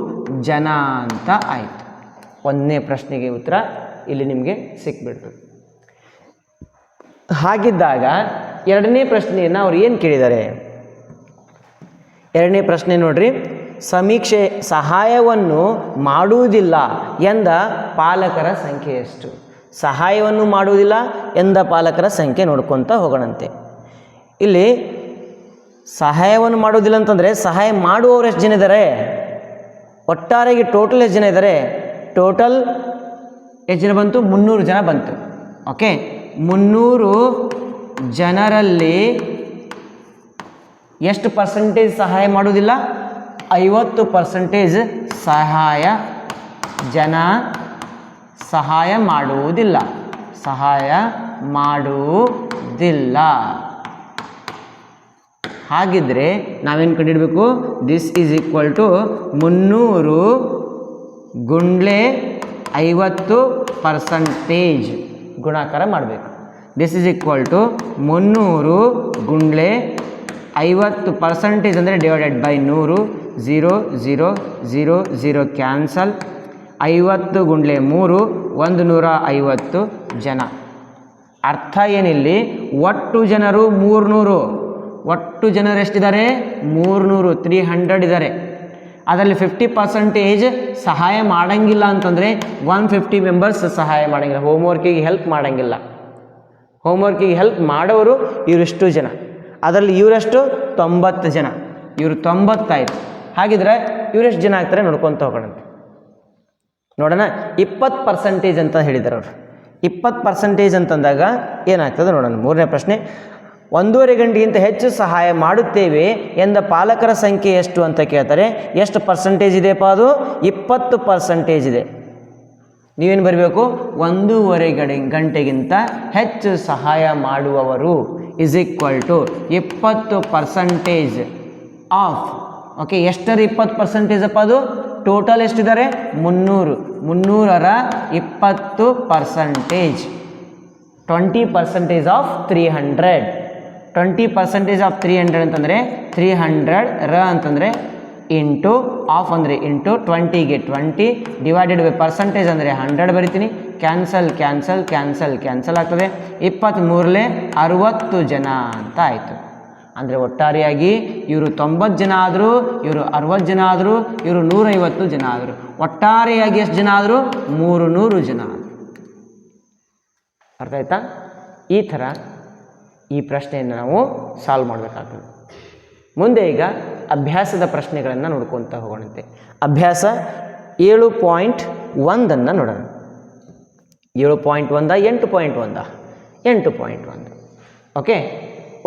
ಜನ ಅಂತ ಆಯಿತು. ಒಂದನೇ ಪ್ರಶ್ನೆಗೆ ಉತ್ತರ ಇಲ್ಲಿ ನಿಮಗೆ ಸಿಕ್ಬಿಡ್ತದೆ. ಹಾಗಿದ್ದಾಗ ಎರಡನೇ ಪ್ರಶ್ನೆಯನ್ನು ಅವ್ರು ಏನು ಕೇಳಿದ್ದಾರೆ? ಎರಡನೇ ಪ್ರಶ್ನೆ ನೋಡ್ರಿ, ಸಮೀಕ್ಷೆ ಸಹಾಯವನ್ನು ಮಾಡುವುದಿಲ್ಲ ಎಂದ ಪಾಲಕರ ಸಂಖ್ಯೆ ಎಷ್ಟು? ಸಹಾಯವನ್ನು ಮಾಡುವುದಿಲ್ಲ ಎಂದ ಪಾಲಕರ ಸಂಖ್ಯೆ ನೋಡ್ಕೊತ ಹೋಗೋಣಂತೆ. ಇಲ್ಲಿ ಸಹಾಯವನ್ನು ಮಾಡುವುದಿಲ್ಲ ಅಂತಂದರೆ ಸಹಾಯ ಮಾಡುವವರು ಎಷ್ಟು ಜನ ಇದ್ದಾರೆ? ಒಟ್ಟಾರೆಗೆ ಟೋಟಲ್ ಎಷ್ಟು ಜನ ಇದ್ದಾರೆ? ಟೋಟಲ್ ಎಷ್ಟು ಜನ ಬಂತು? 300 ಜನ ಬಂತು. ಓಕೆ, 300 ಜನರಲ್ಲಿ ಎಷ್ಟು ಪರ್ಸೆಂಟೇಜ್ ಸಹಾಯ ಮಾಡುವುದಿಲ್ಲ? 50% ಜನ ಸಹಾಯ ಮಾಡುವುದಿಲ್ಲ. ಸಹಾಯ ಮಾಡುವುದಿಲ್ಲ. ಹಾಗಿದ್ರೆ ನಾವೇನು ಕಂಡುಹಿಡಬೇಕು? ದಿಸ್ ಈಸ್ ಈಕ್ವಲ್ ಟು 300 ಗುಂಡ್ಲೆ 50% ಗುಣಾಕಾರ ಮಾಡಬೇಕು. ದಿಸ್ ಈಸ್ ಈಕ್ವಲ್ ಟು 300 ಗುಂಡ್ಲೆ 50% ಅಂದರೆ ಡಿವೈಡೆಡ್ ಬೈ 100. 0 0 0 0 ಕ್ಯಾನ್ಸಲ್. 50 ಗುಂಡ್ಲೆ 3 150 ಜನ. ಅರ್ಥ ಏನಿಲ್ಲಿ? ಒಟ್ಟು ಜನರು 300. ಒಟ್ಟು ಜನರು ಎಷ್ಟಿದ್ದಾರೆ? 300, 300 ಇದ್ದಾರೆ. ಅದರಲ್ಲಿ 50% ಸಹಾಯ ಮಾಡೋಂಗಿಲ್ಲ ಅಂತಂದರೆ 150 ಮೆಂಬರ್ಸ್ ಸಹಾಯ ಮಾಡೋಂಗಿಲ್ಲ, ಹೋಮ್ವರ್ಕಿಗೆ ಹೆಲ್ಪ್ ಮಾಡೋಂಗಿಲ್ಲ. ಹೋಮ್ವರ್ಕಿಗೆ ಹೆಲ್ಪ್ ಮಾಡೋರು ಇವರಿಷ್ಟು ಜನ. ಅದರಲ್ಲಿ ಇವರೆಷ್ಟು? 90 ಜನ. ಇವರು 90 ಆಯಿತು. ಹಾಗಿದ್ರೆ ಇವರೆಷ್ಟು ಜನ ಆಗ್ತಾರೆ ನೋಡ್ಕೊತ ಹೋಗೋಣಂತೆ. ನೋಡೋಣ. 20% ಅಂತ ಹೇಳಿದ್ದಾರೆ ಅವರು. 20% ಅಂತಂದಾಗ ಏನಾಗ್ತದೆ ನೋಡೋಣ. ಮೂರನೇ ಪ್ರಶ್ನೆ, 1.5 ಗಂಟೆಗಿಂತ ಹೆಚ್ಚು ಸಹಾಯ ಮಾಡುತ್ತೇವೆ ಎಂದ ಪಾಲಕರ ಸಂಖ್ಯೆ ಎಷ್ಟು ಅಂತ ಕೇಳ್ತಾರೆ. ಎಷ್ಟು ಪರ್ಸೆಂಟೇಜ್ ಇದೆಯಪ್ಪ? ಅದು 20% ಇದೆ. ನೀವೇನು ಬರಬೇಕು? 1.5 ಗಂಟೆಗಿಂತ ಹೆಚ್ಚು ಸಹಾಯ ಮಾಡುವವರು is equal to 20% of. Okay, ಎಷ್ಟರ 20% ಅಪ್ಪ? ಅದು ಟೋಟಲ್ ಎಷ್ಟಿದ್ದಾರೆ? 300. 300ರ 20%. 20% ಆಫ್ 300. 20% ಆಫ್ 300 ಅಂತಂದರೆ 300 ರ ಅಂತಂದರೆ ಇಂಟು ಆಫ್ ಅಂದರೆ ಇಂಟು 20ಗೆ 20 ಡಿವೈಡೆಡ್ ಬೈ ಪರ್ಸೆಂಟೇಜ್ ಅಂದರೆ 100 ಬರಿತೀನಿ. ಕ್ಯಾನ್ಸಲ್ ಕ್ಯಾನ್ಸಲ್ ಕ್ಯಾನ್ಸಲ್ ಕ್ಯಾನ್ಸಲ್ ಆಗ್ತದೆ. 23ಲೆ 60 ಜನ ಅಂತ ಆಯಿತು. ಅಂದರೆ ಒಟ್ಟಾರೆಯಾಗಿ ಇವರು 90 ಜನ ಆದರು, ಇವರು 60 ಜನ ಆದರು, ಇವರು 150 ಜನ ಆದರು. ಒಟ್ಟಾರೆಯಾಗಿ ಎಷ್ಟು ಜನ ಆದರು? 300 ಜನ ಆದರು. ಅರ್ಥ ಆಯ್ತಾ? ಈ ಥರ ಈ ಪ್ರಶ್ನೆಯನ್ನು ನಾವು ಸಾಲ್ವ್ ಮಾಡಬೇಕಾಗ್ತದೆ. ಮುಂದೆ ಈಗ ಅಭ್ಯಾಸದ ಪ್ರಶ್ನೆಗಳನ್ನು ನೋಡ್ಕೊತ ಹೋಗೋಣಂತೆ. ಅಭ್ಯಾಸ 7.1 ನೋಡೋಣ. 7.1 8.1 8.1. ಓಕೆ,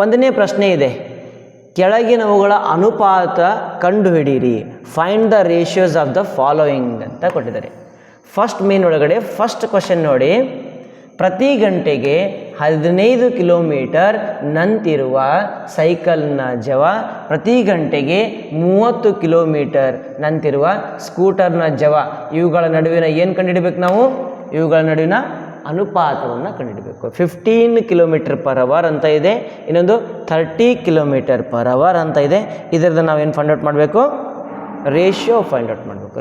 ಒಂದನೇ ಪ್ರಶ್ನೆ ಇದೆ. ಕೆಳಗಿನವುಗಳ ಅನುಪಾತ ಕಂಡುಹಿಡಿಯಿರಿ. Find the ratios of the following ಅಂತ ಕೊಟ್ಟಿದ್ದಾರೆ. ಫಸ್ಟ್ ಮೇನ್ ಒಳಗಡೆ ಫಸ್ಟ್ ಕ್ವಶನ್ ನೋಡಿ. ಪ್ರತಿ ಗಂಟೆಗೆ 15 ಕಿಲೋಮೀಟರ್ ನಂತಿರುವ ಸೈಕಲ್ನ ಜವ, ಪ್ರತಿ ಗಂಟೆಗೆ 30 ಕಿಲೋಮೀಟರ್ ನಂತಿರುವ ಸ್ಕೂಟರ್ನ ಜವ, ಇವುಗಳ ನಡುವಿನ ಏನು ಕಂಡುಹಿಡಬೇಕು ನಾವು? ಇವುಗಳ ನಡುವಿನ ಅನುಪಾತವನ್ನು ಕಂಡುಹಿಡಬೇಕು. 15 ಕಿಲೋಮೀಟರ್ ಪರ್ ಅವರ್ ಅಂತ ಇದೆ, ಇನ್ನೊಂದು 30 ಕಿಲೋಮೀಟರ್ ಪರ್ ಅವರ್ ಅಂತ ಇದೆ. ಇದರದ್ದು ನಾವೇನು ಫೈಂಡ್ ಔಟ್ ಮಾಡಬೇಕು? ರೇಷಿಯೋ ಫೈಂಡ್ ಔಟ್ ಮಾಡಬೇಕು.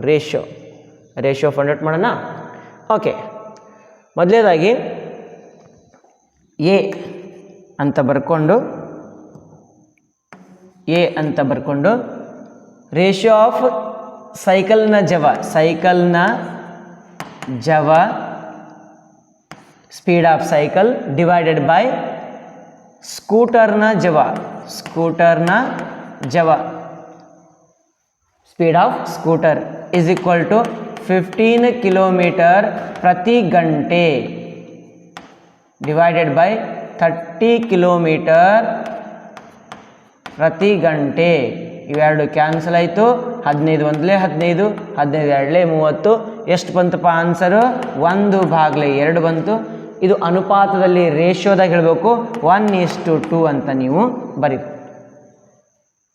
ರೇಷಿಯೋ ಫೈಂಡ್ ಔಟ್ ಮಾಡೋಣ. ಓಕೆ, ಮೊದಲನೇದಾಗಿ ಎ ಅಂತ ಬರ್ಕೊಂಡು ರೇಷಿಯೋ ಆಫ್ ಸೈಕಲ್ನ ಜವ speed of cycle divided by ಸ್ಕೂಟರ್ನ ಸ್ಕೂಟರ್ನ ಜವ speed of scooter is equal to 15 kilometre ಪ್ರತಿ ಗಂಟೆ ಡಿವೈಡೆಡ್ ಬೈ 30 ಕಿಲೋಮೀಟರ್ ಪ್ರತಿ ಗಂಟೆ. ಇವೆರಡು ಕ್ಯಾನ್ಸಲ್ ಆಯಿತು. 15 ಒಂದಲೇ 15, 15 ಎರಡಲೇ 30. ಎಷ್ಟು ಬಂತಪ್ಪ ಆನ್ಸರು? 1/2 ಬಂತು. ಇದು ಅನುಪಾತದಲ್ಲಿ ರೇಷಿಯೋದಾಗ ಹೇಳಬೇಕು 1:2 ಅಂತ ನೀವು ಬರೀರಿ.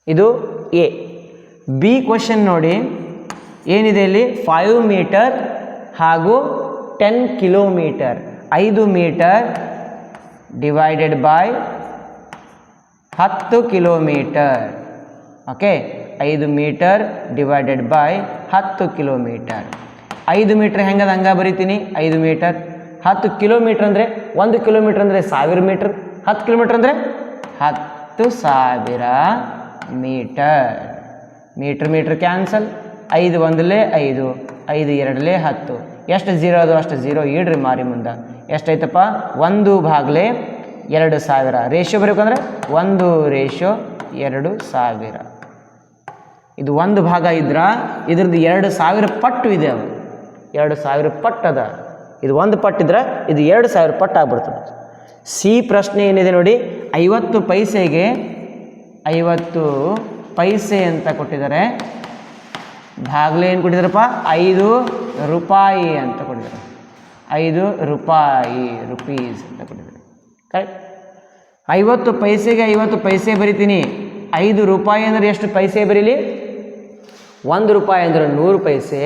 ಇದು ಎ. ಬಿ ಕ್ವಶನ್ ನೋಡಿ ಏನಿದೆ ಇಲ್ಲಿ, 5 ಮೀಟರ್ ಹಾಗೂ 10 kilometre. 5 metre divided by 10 kilometre. Okay, 5 metre divided by 10 kilometre. 5 metre ಹೆಂಗದ ಹಂಗೆ ಬರಿತೀನಿ. 5 ಮೀಟರ್. 10 ಕಿಲೋಮೀಟರ್ ಅಂದರೆ 1 ಕಿಲೋಮೀಟರ್ ಅಂದರೆ 1000 ಮೀಟರ್. 10 ಕಿಲೋಮೀಟರ್ ಅಂದರೆ 10,000 ಮೀಟರ್. Metre cancel. 5 ಒಂದಲೇ 5, 5 ಎರಡಲೇ 10. ಎಷ್ಟು ಜೀರೋ ಅದು ಅಷ್ಟು ಜೀರೋ ಇಡ್ರಿ ಮಾರಿ ಮುಂದೆ. ಎಷ್ಟಾಯ್ತಪ್ಪ? 1/2000. ರೇಷಿಯೋ ಬರಬೇಕಂದ್ರೆ 1:2000. ಇದು 1 ಭಾಗ ಇದ್ರೆ ಇದ್ರದ್ದು 2000 ಪಟ್ಟು ಇದೆ. ಅದು 2000 ಪಟ್ಟು ಅದ. ಇದು 1 ಪಟ್ಟಿದ್ರೆ ಇದು 2000 ಪಟ್ಟು ಆಗ್ಬಿಡ್ತದೆ. ಸಿ ಪ್ರಶ್ನೆ ಏನಿದೆ ನೋಡಿ, 50 ಪೈಸೆಗೆ 50 ಪೈಸೆ ಅಂತ ಕೊಟ್ಟಿದ್ದಾರೆ. ಭಾಗಲೇ ಏನು ಕೊಟ್ಟಿದ್ದಾರಪ್ಪ? 5 ರೂಪಾಯಿ ಅಂತ ಕೊಟ್ಟಿದ್ದಾರೆ. 5 ರೂಪಾಯಿ, ರುಪೀಸ್ ಅಂತ ಕೊಟ್ಟಿದ್ದಾರೆ. ಕರೆಕ್ಟ್. 50 ಪೈಸೆಗೆ 50 ಪೈಸೆ ಬರಿತೀನಿ. 5 ರೂಪಾಯಿ ಅಂದರೆ ಎಷ್ಟು ಪೈಸೆ ಬರೀಲಿ? 1 ರೂಪಾಯಿ ಅಂದ್ರೆ 100 ಪೈಸೆ.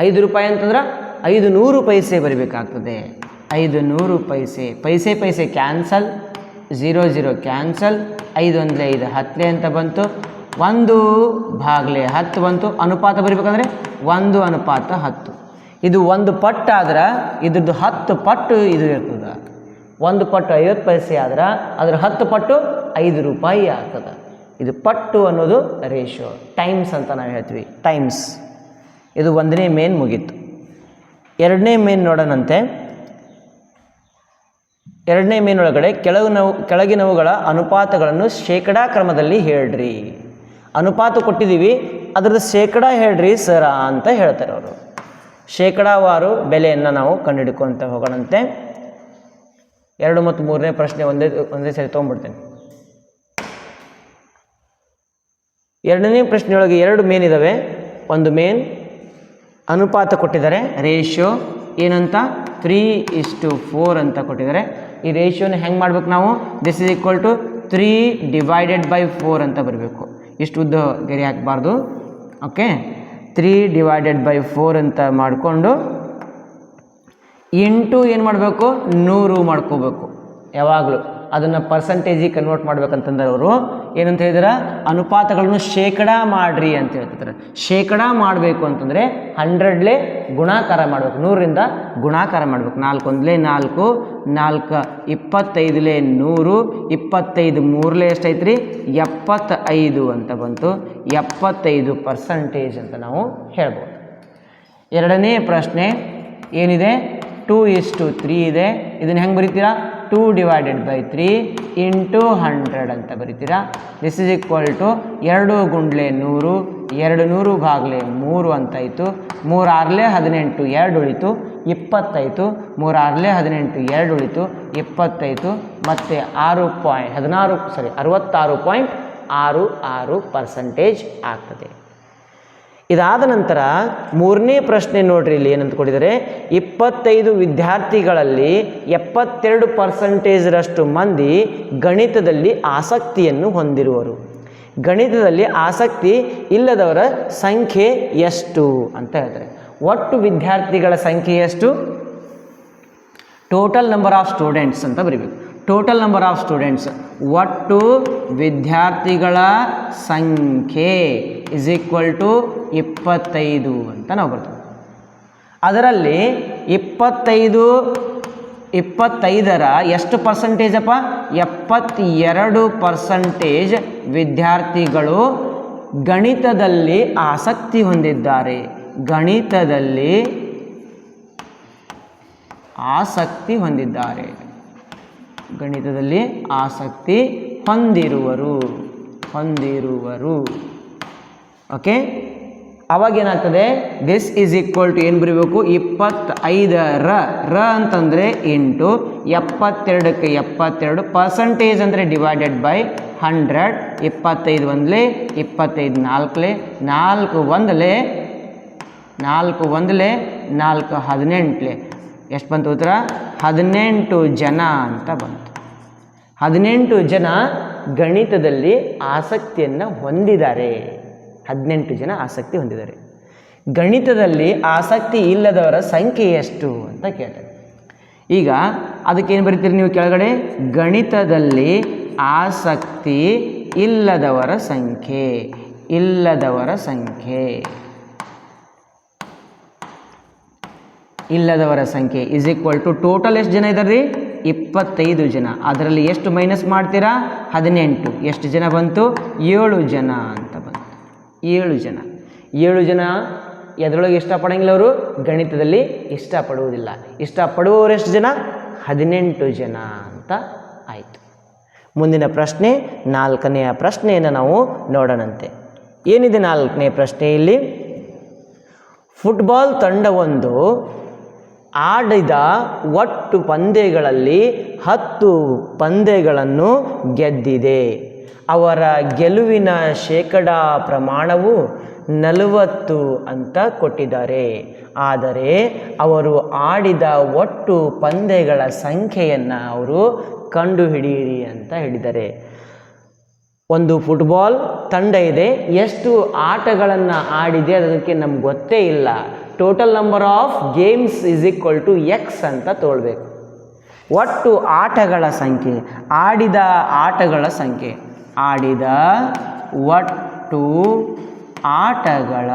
5 ರೂಪಾಯಿ ಅಂತಂದ್ರೆ 500 ಪೈಸೆ ಬರಿಬೇಕಾಗ್ತದೆ. 500 ಪೈಸೆ. ಪೈಸೆ ಕ್ಯಾನ್ಸಲ್. 0 ಕ್ಯಾನ್ಸಲ್. 5 ಒಂದಲೇ 5, 10 ಅಂತ ಬಂತು. 1/10 ಬಂತು. ಅನುಪಾತ ಬರಿಬೇಕಂದ್ರೆ 1:10. ಇದು 1 ಪಟ್ಟು ಆದ್ರೆ ಇದ್ರದ್ದು 10 ಪಟ್ಟು ಇದು ಇರ್ತದೆ. 1 ಪಟ್ಟು 50 ಪೈಸೆ ಆದ್ರೆ ಅದ್ರ 10 ಪಟ್ಟು 5 ರೂಪಾಯಿ ಆಗ್ತದೆ. ಇದು ಪಟ್ಟು ಅನ್ನೋದು ರೇಷಿಯೋ. ಟೈಮ್ಸ್ ಅಂತ ನಾವು ಹೇಳ್ತೀವಿ, ಟೈಮ್ಸ್. ಇದು 1ನೇ ಮೇನ್ ಮುಗೀತು. 2ನೇ ಮೇನ್ ನೋಡೋಣಂತೆ. 2ನೇ ಮೇನ್ ಒಳಗಡೆ ಕೆಳಗಿನವುಗಳ ಅನುಪಾತಗಳನ್ನು ಶೇಕಡಾ ಕ್ರಮದಲ್ಲಿ ಹೇಳ್ರಿ. ಅನುಪಾತ ಕೊಟ್ಟಿದ್ದೀವಿ, ಅದರದ್ದು ಶೇಕಡ ಹೇಳ್ರಿ ಸರ ಅಂತ ಹೇಳ್ತಾರೆ ಅವರು. ಶೇಕಡಾವಾರು ಬೆಲೆಯನ್ನು ನಾವು ಕಂಡುಹಿಡ್ಕೊತ ಹೋಗೋಣಂತೆ. 2 ಮತ್ತು 3ನೇ ಪ್ರಶ್ನೆ ಒಂದೇ ಸರಿ ತೊಗೊಂಡ್ಬಿಡ್ತೇನೆ. 2ನೇ ಪ್ರಶ್ನೆಯೊಳಗೆ 2 ಮೇನ್ ಇದ್ದಾವೆ. ಒಂದು ಮೇನ್ ಅನುಪಾತ ಕೊಟ್ಟಿದ್ದಾರೆ, ರೇಷಿಯೋ ಏನಂತ 3:4 ಅಂತ ಕೊಟ್ಟಿದ್ದಾರೆ. ಈ ರೇಷಿಯೋನ ಹೆಂಗೆ ಮಾಡ್ಬೇಕು ನಾವು? ದಿಸ್ ಇಸ್ ಈಕ್ವಲ್ ಟು 3/4 ಅಂತ ಬರಬೇಕು. ಇಷ್ಟು ಉದ್ದ ಗೆರೆ ಹಾಕಬಾರ್ದು. ಓಕೆ, 3/4 ಅಂತ ಮಾಡಿಕೊಂಡು ಇಂಟು ಏನು ಮಾಡಬೇಕು? 100 ಮಾಡ್ಕೋಬೇಕು. ಯಾವಾಗಲೂ ಅದನ್ನು ಪರ್ಸಂಟೇಜಿಗೆ ಕನ್ವರ್ಟ್ ಮಾಡ್ಬೇಕಂತಂದ್ರೆ ಅವರು ಏನಂತ ಹೇಳಿದಾರೆ? ಅನುಪಾತಗಳನ್ನು ಶೇಕಡಾ ಮಾಡಿರಿ ಅಂತ ಹೇಳ್ತಿದ್ದಾರೆ. ಶೇಕಡಾ ಮಾಡಬೇಕು ಅಂತಂದರೆ 100ಲೇ ಗುಣಾಕಾರ ಮಾಡಬೇಕು. 100ರಿಂದ ಗುಣಾಕಾರ ಮಾಡಬೇಕು. 4 ಒಂದಲೇ 4, 4 25ಲೇ 100, 25 3ಲೇ ಎಷ್ಟೈತ್ರಿ? 75 ಅಂತ ಬಂತು. 75% ಅಂತ ನಾವು ಹೇಳ್ಬೋದು. 2ನೇ ಪ್ರಶ್ನೆ ಏನಿದೆ? 2:3 ಇದೆ. ಇದನ್ನು ಹೆಂಗೆ ಬರೀತೀರಾ? 2/3 ಇಂಟು 100 ಅಂತ ಬರೀತೀರಾ. ದಿಸ್ ಇಸ್ ಈಕ್ವಲ್ ಟು 2 ಗುಂಡ್ಲೆ 100, 200/3 ಅಂತಾಯಿತು. 3 6 18, 2 ಉಳಿತು 25. 3 6 18, 2 ಉಳಿತು 25. ಮತ್ತು 66.66% ಆಗ್ತದೆ. ಇದಾದ ನಂತರ 3ನೇ ಪ್ರಶ್ನೆ ನೋಡ್ರಿ, ಇಲ್ಲಿ ಏನಂತ ಕೊಟ್ಟಿದ್ದಾರೆ? 25 ವಿದ್ಯಾರ್ಥಿಗಳಲ್ಲಿ 72% ಮಂದಿ ಗಣಿತದಲ್ಲಿ ಆಸಕ್ತಿಯನ್ನು ಹೊಂದಿರುವರು. ಗಣಿತದಲ್ಲಿ ಆಸಕ್ತಿ ಇಲ್ಲದವರ ಸಂಖ್ಯೆ ಎಷ್ಟು ಅಂತ ಹೇಳ್ತಾರೆ. ಒಟ್ಟು ವಿದ್ಯಾರ್ಥಿಗಳ ಸಂಖ್ಯೆ ಎಷ್ಟು? ಟೋಟಲ್ ನಂಬರ್ ಆಫ್ ಸ್ಟೂಡೆಂಟ್ಸ್ ಅಂತ ಬರೀಬೇಕು. ಟೋಟಲ್ ನಂಬರ್ ಆಫ್ ಸ್ಟೂಡೆಂಟ್ಸ್, ಒಟ್ಟು ವಿದ್ಯಾರ್ಥಿಗಳ ಸಂಖ್ಯೆ ಇಸ್ ಈಕ್ವಲ್ ಟು 25 ಅಂತ ನಾವು ಬರ್ತೀವಿ. ಅದರಲ್ಲಿ 25ರ ಎಷ್ಟು ಪರ್ಸೆಂಟೇಜಪ್ಪ? 72% ವಿದ್ಯಾರ್ಥಿಗಳು ಗಣಿತದಲ್ಲಿ ಆಸಕ್ತಿ ಹೊಂದಿದ್ದಾರೆ. ಗಣಿತದಲ್ಲಿ ಆಸಕ್ತಿ ಹೊಂದಿದ್ದಾರೆ. ಗಣಿತದಲ್ಲಿ ಆಸಕ್ತಿ ಹೊಂದಿರುವರು. ಹೊಂದಿರುವರು. ಓಕೆ, ಅವಾಗ ಏನಾಗ್ತದೆ, ದಿಸ್ ಈಸ್ ಈಕ್ವಲ್ ಟು ಏನು ಬರೀಬೇಕು, 25ರ ಅಂತಂದರೆ ಇಂಟು 72ಕ್ಕೆ 72, ಪರ್ಸಂಟೇಜ್ ಅಂದರೆ ಡಿವೈಡೆಡ್ ಬೈ 100, 25 ಒಂದಲೇ 25 ನಾಲ್ಕಲೇ 4 ಒಂದಲೇ 4 18ಲೇ ಎಷ್ಟು ಬಂತು ಉತ್ತರ, 18 ಜನ ಅಂತ ಬಂತು. 18 ಜನ ಗಣಿತದಲ್ಲಿ ಆಸಕ್ತಿಯನ್ನು ಹೊಂದಿದ್ದಾರೆ. 18 ಜನ ಆಸಕ್ತಿ ಹೊಂದಿದ್ದಾರೆ. ಗಣಿತದಲ್ಲಿ ಆಸಕ್ತಿ ಇಲ್ಲದವರ ಸಂಖ್ಯೆ ಎಷ್ಟು ಅಂತ ಕೇಳ್ತಾರೆ. ಈಗ ಅದಕ್ಕೇನು ಬರೀತೀರಿ ನೀವು ಕೆಳಗಡೆ, ಗಣಿತದಲ್ಲಿ ಆಸಕ್ತಿ ಇಲ್ಲದವರ ಸಂಖ್ಯೆ ಇಸ್ ಈಕ್ವಲ್ ಟು ಟೋಟಲ್ ಎಷ್ಟು ಜನ ಇದ್ದಾರೆ ರೀ, 25 ಜನ. ಅದರಲ್ಲಿ ಎಷ್ಟು ಮೈನಸ್ ಮಾಡ್ತೀರಾ, 18. ಎಷ್ಟು ಜನ ಬಂತು, 7 ಜನ ಅಂತ ಬಂತು. 7 ಜನ ಎದರೊಳಗೆ ಇಷ್ಟಪಡೋಂಗಿಲ್ಲ, ಅವರು ಗಣಿತದಲ್ಲಿ ಇಷ್ಟಪಡುವುದಿಲ್ಲ. ಇಷ್ಟಪಡುವವರು ಎಷ್ಟು ಜನ, 18 ಜನ ಅಂತ ಆಯಿತು. ಮುಂದಿನ ಪ್ರಶ್ನೆ 4ನೆಯ ಪ್ರಶ್ನೆಯನ್ನು ನಾವು ನೋಡೋಣಂತೆ. ಏನಿದೆ 4ನೇ ಪ್ರಶ್ನೆಯಲ್ಲಿ, ಫುಟ್ಬಾಲ್ ತಂಡವೊಂದು ಆಡಿದ ಒಟ್ಟು ಪಂದ್ಯಗಳಲ್ಲಿ 10 ಪಂದ್ಯಗಳನ್ನು ಗೆದ್ದಿದೆ. ಅವರ ಗೆಲುವಿನ ಶೇಕಡಾ ಪ್ರಮಾಣವು 40 ಅಂತ ಕೊಟ್ಟಿದ್ದಾರೆ. ಆದರೆ ಅವರು ಆಡಿದ ಒಟ್ಟು ಪಂದ್ಯಗಳ ಸಂಖ್ಯೆಯನ್ನು ಅವರು ಕಂಡುಹಿಡಿಯಿರಿ ಅಂತ ಹೇಳಿದ್ದಾರೆ. ಒಂದು ಫುಟ್ಬಾಲ್ ತಂಡ ಇದೆ, ಎಷ್ಟು ಆಟಗಳನ್ನು ಆಡಿದೆ ಅದಕ್ಕೆ ನಮ್ಗೆ ಗೊತ್ತೇ ಇಲ್ಲ. Total number of games is equal to x ಅಂತ ತೋಳ್ಬೇಕು. ಒಟ್ಟು ಆಟಗಳ ಸಂಖ್ಯೆ, ಆಡಿದ ಆಟಗಳ ಸಂಖ್ಯೆ, ಆಡಿದ ಒಟ್ಟು ಆಟಗಳ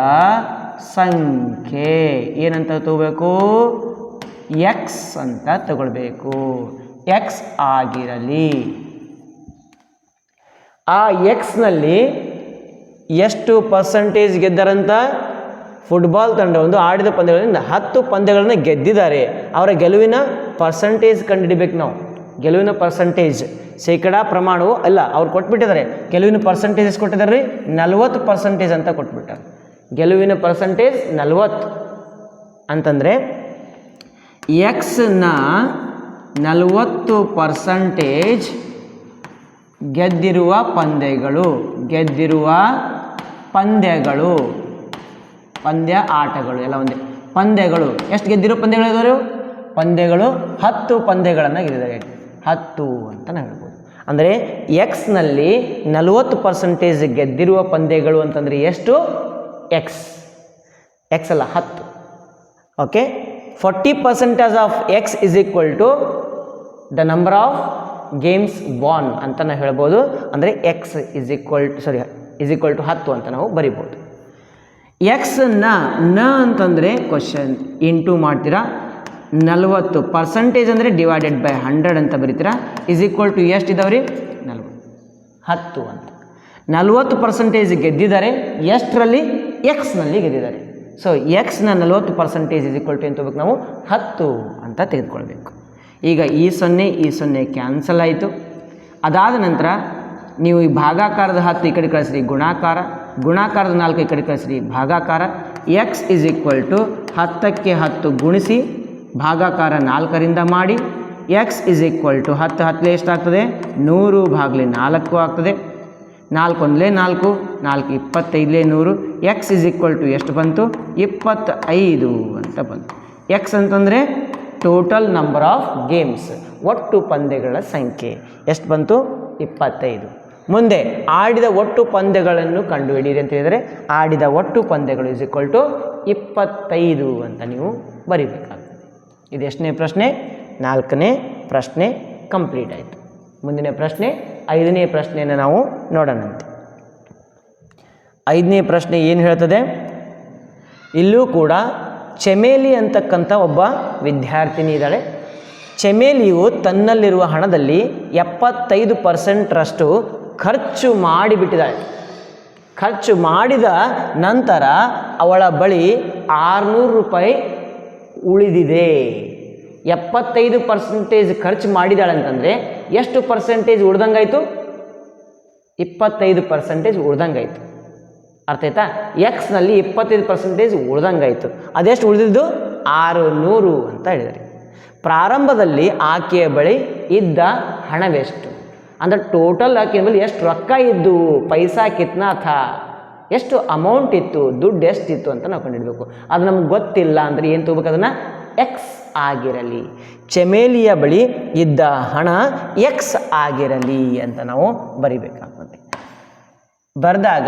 ಸಂಖ್ಯೆ ಏನಂತ ತಗೋಬೇಕು, ಎಕ್ಸ್ ಅಂತ ತಗೊಳ್ಬೇಕು. ಎಕ್ಸ್ ಆಗಿರಲಿ. ಆ ಎಕ್ಸ್ನಲ್ಲಿ ಎಷ್ಟು ಪರ್ಸೆಂಟೇಜ್ ಗೆದ್ದಾರಂತ, ಫುಟ್ಬಾಲ್ ತಂಡ ಒಂದು ಆಡಿದ ಪಂದ್ಯಗಳಿಂದ 10 ಪಂದ್ಯಗಳನ್ನು ಗೆದ್ದಿದ್ದಾರೆ. ಅವರ ಗೆಲುವಿನ ಪರ್ಸೆಂಟೇಜ್ ಕಂಡುಹಿಡಿಬೇಕು ನಾವು. ಗೆಲುವಿನ ಪರ್ಸೆಂಟೇಜ್ ಶೇಕಡಾ ಪ್ರಮಾಣವು ಅಲ್ಲ, ಅವ್ರು ಕೊಟ್ಬಿಟ್ಟಿದ್ದಾರೆ. ಗೆಲುವಿನ ಪರ್ಸೆಂಟೇಜ್ ಎಷ್ಟು ಕೊಟ್ಟಿದ್ದಾರೆ ರೀ, 40% ಅಂತ ಕೊಟ್ಬಿಟ್ಟಾರೆ. ಗೆಲುವಿನ ಪರ್ಸೆಂಟೇಜ್ 40 ಅಂತಂದರೆ ಎಕ್ಸ್ನ 40% ಗೆದ್ದಿರುವ ಪಂದ್ಯ ಆಟಗಳು ಎಲ್ಲ ಒಂದೇ. ಪಂದ್ಯಗಳು ಎಷ್ಟು ಗೆದ್ದಿರೋ ಪಂದ್ಯಗಳು ಇದಾವೆ, ಪಂದ್ಯಗಳು 10 ಪಂದ್ಯಗಳನ್ನು ಗೆದ್ದಿದ್ದಾರೆ. 10 ಅಂತ ನಾವು ಹೇಳ್ಬೋದು. ಅಂದರೆ ಎಕ್ಸ್ನಲ್ಲಿ 40% ಗೆದ್ದಿರುವ ಪಂದ್ಯಗಳು ಅಂತಂದರೆ ಎಷ್ಟು, ಎಕ್ಸ್ ಅಲ್ಲ 10. Okay, 40% of X is equal to the number of games won ಅಂತ ನಾವು ಹೇಳ್ಬೋದು. ಅಂದರೆ ಎಕ್ಸ್ ಇಸ್ ಈಕ್ವಲ್ ಟು 10 ಅಂತ ನಾವು ಬರಿಬೋದು. ಎಕ್ಸನ್ನು ಅಂತಂದರೆ ಕ್ವಶನ್ ಇಂಟು ಮಾಡ್ತೀರಾ, 40% ಅಂದರೆ ಡಿವೈಡೆಡ್ ಬೈ 100 ಅಂತ ಬರೀತೀರಾ. ಇಸ್ ಈಕ್ವಲ್ ಟು ಎಷ್ಟು ಇದಾವೆ ರೀ, 10 ಅಂತ. 40% ಗೆದ್ದಿದ್ದಾರೆ, ಎಷ್ಟರಲ್ಲಿ, ಎಕ್ಸ್ನಲ್ಲಿ ಗೆದ್ದಿದ್ದಾರೆ. ಸೊ ಎಕ್ಸ್ನ 40% ಇಸ್ ಈಕ್ವಲ್ ಟು ಏನು ತಗೋಬೇಕು ನಾವು, 10 ಅಂತ ತೆಗೆದುಕೊಳ್ಬೇಕು. ಈಗ ಈ 0 ಕ್ಯಾನ್ಸಲ್ ಆಯಿತು. ಅದಾದ ನಂತರ ನೀವು ಈ ಭಾಗಾಕಾರದ 10 ಈ ಕಡೆ ಕಳಿಸ್ರಿ, ಗುಣಾಕಾರದ 4 ಈ ಕಡೆ ಕಳಿಸ್ರಿ, ಭಾಗಾಕಾರ. ಎಕ್ಸ್ ಇಸ್ ಈಕ್ವಲ್ ಟು 10ಕ್ಕೆ 10 ಗುಣಿಸಿ ಭಾಗಾಕಾರ 4ರಿಂದ ಮಾಡಿ. ಎಕ್ಸ್ ಇಸ್ ಈಕ್ವಲ್ ಟು 10 ಎಷ್ಟಾಗ್ತದೆ, 100/4 ಆಗ್ತದೆ. 4 ಒಂದಲೇ 4, 4 25 100. ಎಕ್ಸ್ ಇಸ್ ಈಕ್ವಲ್ ಟು ಎಷ್ಟು ಬಂತು, 25 ಅಂತ ಬಂತು. ಎಕ್ಸ್ ಅಂತಂದರೆ ಟೋಟಲ್ ನಂಬರ್ ಆಫ್ ಗೇಮ್ಸ್, ಒಟ್ಟು ಪಂದ್ಯಗಳ ಸಂಖ್ಯೆ ಎಷ್ಟು ಬಂತು, 25. ಮುಂದೆ ಆಡಿದ ಒಟ್ಟು ಪಂದ್ಯಗಳನ್ನು ಕಂಡುಹಿಡಿಯಿರಿ ಅಂತ ಹೇಳಿದರೆ, ಆಡಿದ ಒಟ್ಟು ಪಂದ್ಯಗಳು ಇಸ್ ಈಕ್ವಲ್ ಟು 25 ಅಂತ ನೀವು ಬರಿಬೇಕಾಗ್ತದೆ. ಇದು ಎಷ್ಟನೇ ಪ್ರಶ್ನೆ, 4ನೇ ಪ್ರಶ್ನೆ ಕಂಪ್ಲೀಟ್ ಆಯಿತು. ಮುಂದಿನ ಪ್ರಶ್ನೆ 5ನೇ ಪ್ರಶ್ನೆಯನ್ನು ನಾವು ನೋಡೋಣಂತೆ. 5ನೇ ಪ್ರಶ್ನೆ ಏನು ಹೇಳ್ತದೆ, ಇಲ್ಲೂ ಕೂಡ ಚಮೇಲಿ ಅಂತಕ್ಕಂಥ ಒಬ್ಬ ವಿದ್ಯಾರ್ಥಿನಿ ಇದ್ದಾಳೆ. ಚಮೇಲಿಯು ತನ್ನಲ್ಲಿರುವ ಹಣದಲ್ಲಿ 75% ಖರ್ಚು ಮಾಡಿಬಿಟ್ಟಿದ್ದಾಳೆ. ಖರ್ಚು ಮಾಡಿದ ನಂತರ ಅವಳ ಬಳಿ 600 ರೂಪಾಯಿ ಉಳಿದಿದೆ. 75% ಖರ್ಚು ಮಾಡಿದಾಳೆ ಅಂತಂದರೆ ಎಷ್ಟು ಪರ್ಸೆಂಟೇಜ್ ಉಳ್ದಂಗಾಯಿತು, 25% ಉಳ್ದಂಗಾಯ್ತು. ಅರ್ಥ ಆಯ್ತಾ? ಎಕ್ಸ್ನಲ್ಲಿ 25% ಉಳ್ದಂಗಾಯ್ತು. ಅದೆಷ್ಟು ಉಳಿದಿದ್ದು? 600 ಅಂತ ಹೇಳಿದ್ದಾರೆ. ಪ್ರಾರಂಭದಲ್ಲಿ ಆಕೆಯ ಬಳಿ ಇದ್ದ ಹಣವೆಷ್ಟು ಅಂದರೆ ಟೋಟಲ್ ಆಕೆಯ ಬಳಿ ಎಷ್ಟು ರೊಕ್ಕ ಇದ್ದು, ಪೈಸಾ ಕಿತ್ನಾ ಥಾ, ಎಷ್ಟು ಅಮೌಂಟ್ ಇತ್ತು, ದುಡ್ಡು ಎಷ್ಟಿತ್ತು ಅಂತ ನಾವು ಕಂಡುಹಿಡಬೇಕು. ಅದು ನಮ್ಗೆ ಗೊತ್ತಿಲ್ಲ ಅಂದರೆ ಏನು ತಗೋಬೇಕು? ಅದನ್ನು ಎಕ್ಸ್ ಆಗಿರಲಿ. ಚಮೇಲಿಯ ಬಳಿ ಇದ್ದ ಹಣ ಎಕ್ಸ್ ಆಗಿರಲಿ ಅಂತ ನಾವು ಬರಿಬೇಕಾಗ್ತದೆ. ಬರೆದಾಗ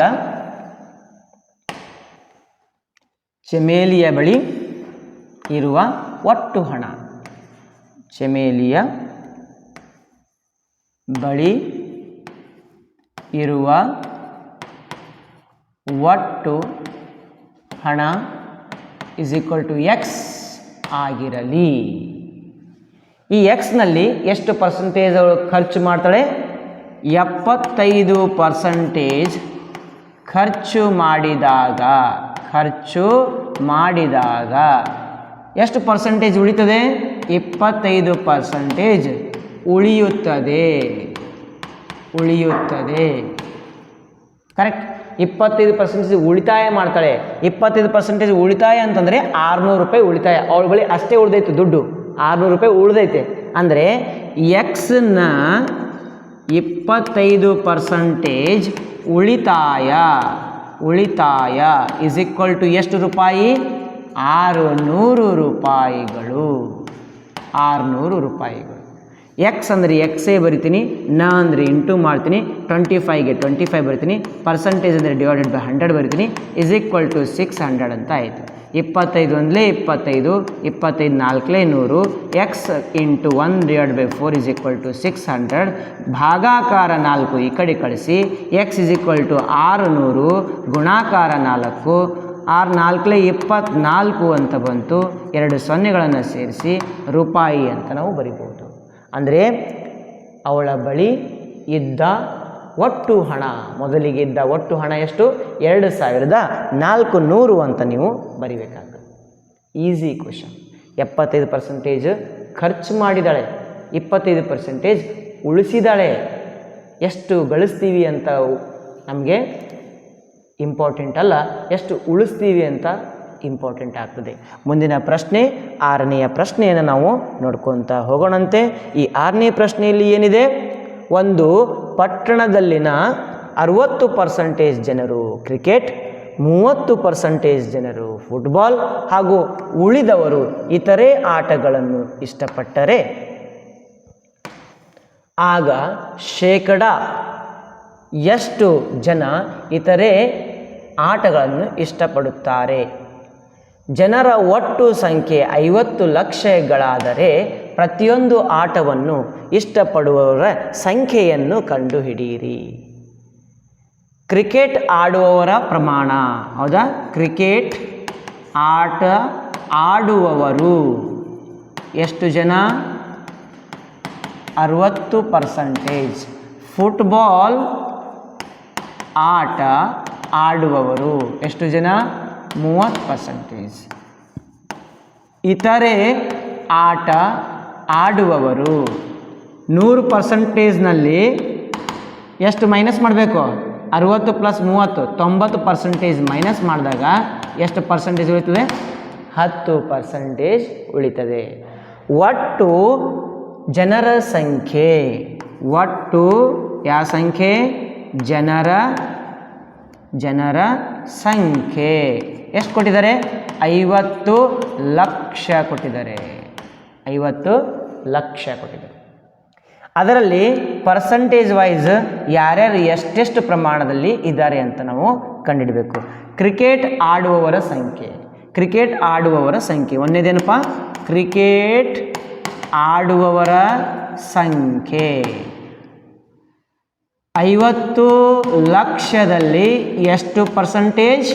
ಚಮೇಲಿಯ ಬಳಿ ಇರುವ ಒಟ್ಟು ಹಣ, ಚಮೇಲಿಯ ಬಳಿ ಇರುವ ಒಟ್ಟು ಹಣ ಇಸ್ ಈಕ್ವಲ್ ಟು ಎಕ್ಸ್ ಆಗಿರಲಿ. ಈ ಎಕ್ಸ್ನಲ್ಲಿ ಎಷ್ಟು ಪರ್ಸೆಂಟೇಜ್ ಅವಳು ಖರ್ಚು ಮಾಡ್ತಾಳೆ? 75% ಖರ್ಚು ಮಾಡಿದಾಗ ಎಷ್ಟು ಪರ್ಸೆಂಟೇಜ್ ಉಳಿತದೆ? 25% ಉಳಿಯುತ್ತದೆ. ಕರೆಕ್ಟ್. 25% ಉಳಿತಾಯ ಮಾಡ್ತಾಳೆ. 25% ಉಳಿತಾಯ ಅಂತಂದರೆ 600 ರೂಪಾಯಿ ಉಳಿತಾಯ. ಅವಳ ಬಳಿ ಅಷ್ಟೇ ಉಳಿದೈತೆ ದುಡ್ಡು, 600 ರೂಪಾಯಿ ಉಳಿದೈತೆ. ಅಂದರೆ ಎಕ್ಸ್ನ 25% ಉಳಿತಾಯ ಇಸ್ ಈಕ್ವಲ್ ಟು ಎಷ್ಟು ರೂಪಾಯಿ? 600 ರೂಪಾಯಿಗಳು. 600 ರೂಪಾಯಿಗಳು. ಎಕ್ಸ್ ಅಂದರೆ ಎಕ್ಸೇ ಬರಿತೀನಿ, ನ ಅಂದರೆ ಇಂಟು ಮಾಡ್ತೀನಿ, 25ಗೆ 25 ಬರಿತೀನಿ, ಪರ್ಸಂಟೇಜ್ ಅಂದರೆ ಡಿವೈಡೆಡ್ ಬೈ 100 ಬರಿತೀನಿ, ಇಸ್ ಈಕ್ವಲ್ ಟು 600 ಅಂತ ಆಯಿತು. 25 ಒಂದಲೇ 25, 25 ನಾಲ್ಕಲೇ 100, x into 1 divide by 4 is equal to 600. ಭಾಗಾಕಾರ 4 ಈ ಕಡೆ ಕಳಿಸಿ, ಎಕ್ಸ್ ಇಸ್ ಈಕ್ವಲ್ ಟು 600 ಗುಣಾಕಾರ 4, 6 ನಾಲ್ಕಲೇ 24 ಅಂತ ಬಂತು. 2 ಸೊನ್ನೆಗಳನ್ನು ಸೇರಿಸಿ ರೂಪಾಯಿ ಅಂತ ನಾವು ಬರಿಬೋದು. ಅಂದರೆ ಅವಳ ಬಳಿ ಇದ್ದ ಒಟ್ಟು ಹಣ, ಮೊದಲಿಗೆ ಇದ್ದ ಒಟ್ಟು ಹಣ ಎಷ್ಟು? 2400 ಅಂತ ನೀವು ಬರಿಬೇಕಾಗ್ತದೆ. Easy question. 75% ಖರ್ಚು ಮಾಡಿದಾಳೆ, 25% ಉಳಿಸಿದಾಳೆ. ಎಷ್ಟು ಗಳಿಸ್ತೀವಿ ಅಂತ ನಮಗೆ ಇಂಪಾರ್ಟೆಂಟ್ ಅಲ್ಲ, ಎಷ್ಟು ಉಳಿಸ್ತೀವಿ ಅಂತ ಇಂಪಾರ್ಟೆಂಟ್ ಆಗ್ತದೆ. ಮುಂದಿನ ಪ್ರಶ್ನೆ 6ನೆಯ ಪ್ರಶ್ನೆಯನ್ನು ನಾವು ನೋಡ್ಕೊತ ಹೋಗೋಣಂತೆ. ಈ 6ನೇ ಪ್ರಶ್ನೆಯಲ್ಲಿ ಏನಿದೆ? ಒಂದು ಪಟ್ಟಣದಲ್ಲಿನ 60% ಜನರು ಕ್ರಿಕೆಟ್, 30% ಜನರು ಫುಟ್ಬಾಲ್ ಹಾಗೂ ಉಳಿದವರು ಇತರೆ ಆಟಗಳನ್ನು ಇಷ್ಟಪಟ್ಟರೆ ಆಗ ಶೇಕಡ ಎಷ್ಟು ಜನ ಇತರೆ ಆಟಗಳನ್ನು ಇಷ್ಟಪಡುತ್ತಾರೆ? ಜನರ ಒಟ್ಟು ಸಂಖ್ಯೆ 50 ಲಕ್ಷಗಳಾದರೆ ಪ್ರತಿಯೊಂದು ಆಟವನ್ನು ಇಷ್ಟಪಡುವವರ ಸಂಖ್ಯೆಯನ್ನು ಕಂಡುಹಿಡಿಯಿರಿ. ಕ್ರಿಕೆಟ್ ಆಡುವವರ ಪ್ರಮಾಣ, ಹೌದಾ? ಕ್ರಿಕೆಟ್ ಆಟ ಆಡುವವರು ಎಷ್ಟು ಜನ? 60%. ಫುಟ್ಬಾಲ್ ಆಟ ಆಡುವವರು ಎಷ್ಟು ಜನ? 30%. ಇತರೆ ಆಟ ಆಡುವವರು 100%ನಲ್ಲಿ ಎಷ್ಟು ಮೈನಸ್ ಮಾಡಬೇಕು? 60 + 30 90% ಮೈನಸ್ ಮಾಡಿದಾಗ ಎಷ್ಟು ಪರ್ಸೆಂಟೇಜ್ ಉಳಿತದೆ? 10% ಉಳಿತದೆ. ಒಟ್ಟು ಜನರ ಸಂಖ್ಯೆ, ಒಟ್ಟು ಯಾವ ಸಂಖ್ಯೆ? ಜನರ ಸಂಖ್ಯೆ ಎಷ್ಟು ಕೊಟ್ಟಿದ್ದಾರೆ? 50 ಲಕ್ಷ ಕೊಟ್ಟಿದ್ದಾರೆ. 50 ಲಕ್ಷ ಕೊಟ್ಟಿದ್ದಾರೆ. ಅದರಲ್ಲಿ ಪರ್ಸಂಟೇಜ್ ವೈಸ್ ಯಾರ್ಯಾರು ಎಷ್ಟೆಷ್ಟು ಪ್ರಮಾಣದಲ್ಲಿ ಇದ್ದಾರೆ ಅಂತ ನಾವು ಕಂಡುಹಿಡಬೇಕು. ಕ್ರಿಕೆಟ್ ಆಡುವವರ ಸಂಖ್ಯೆ ಒಂದೇದೇನಪ್ಪ? ಕ್ರಿಕೆಟ್ ಆಡುವವರ ಸಂಖ್ಯೆ 50 ಲಕ್ಷದಲ್ಲಿ ಎಷ್ಟು ಪರ್ಸಂಟೇಜ್?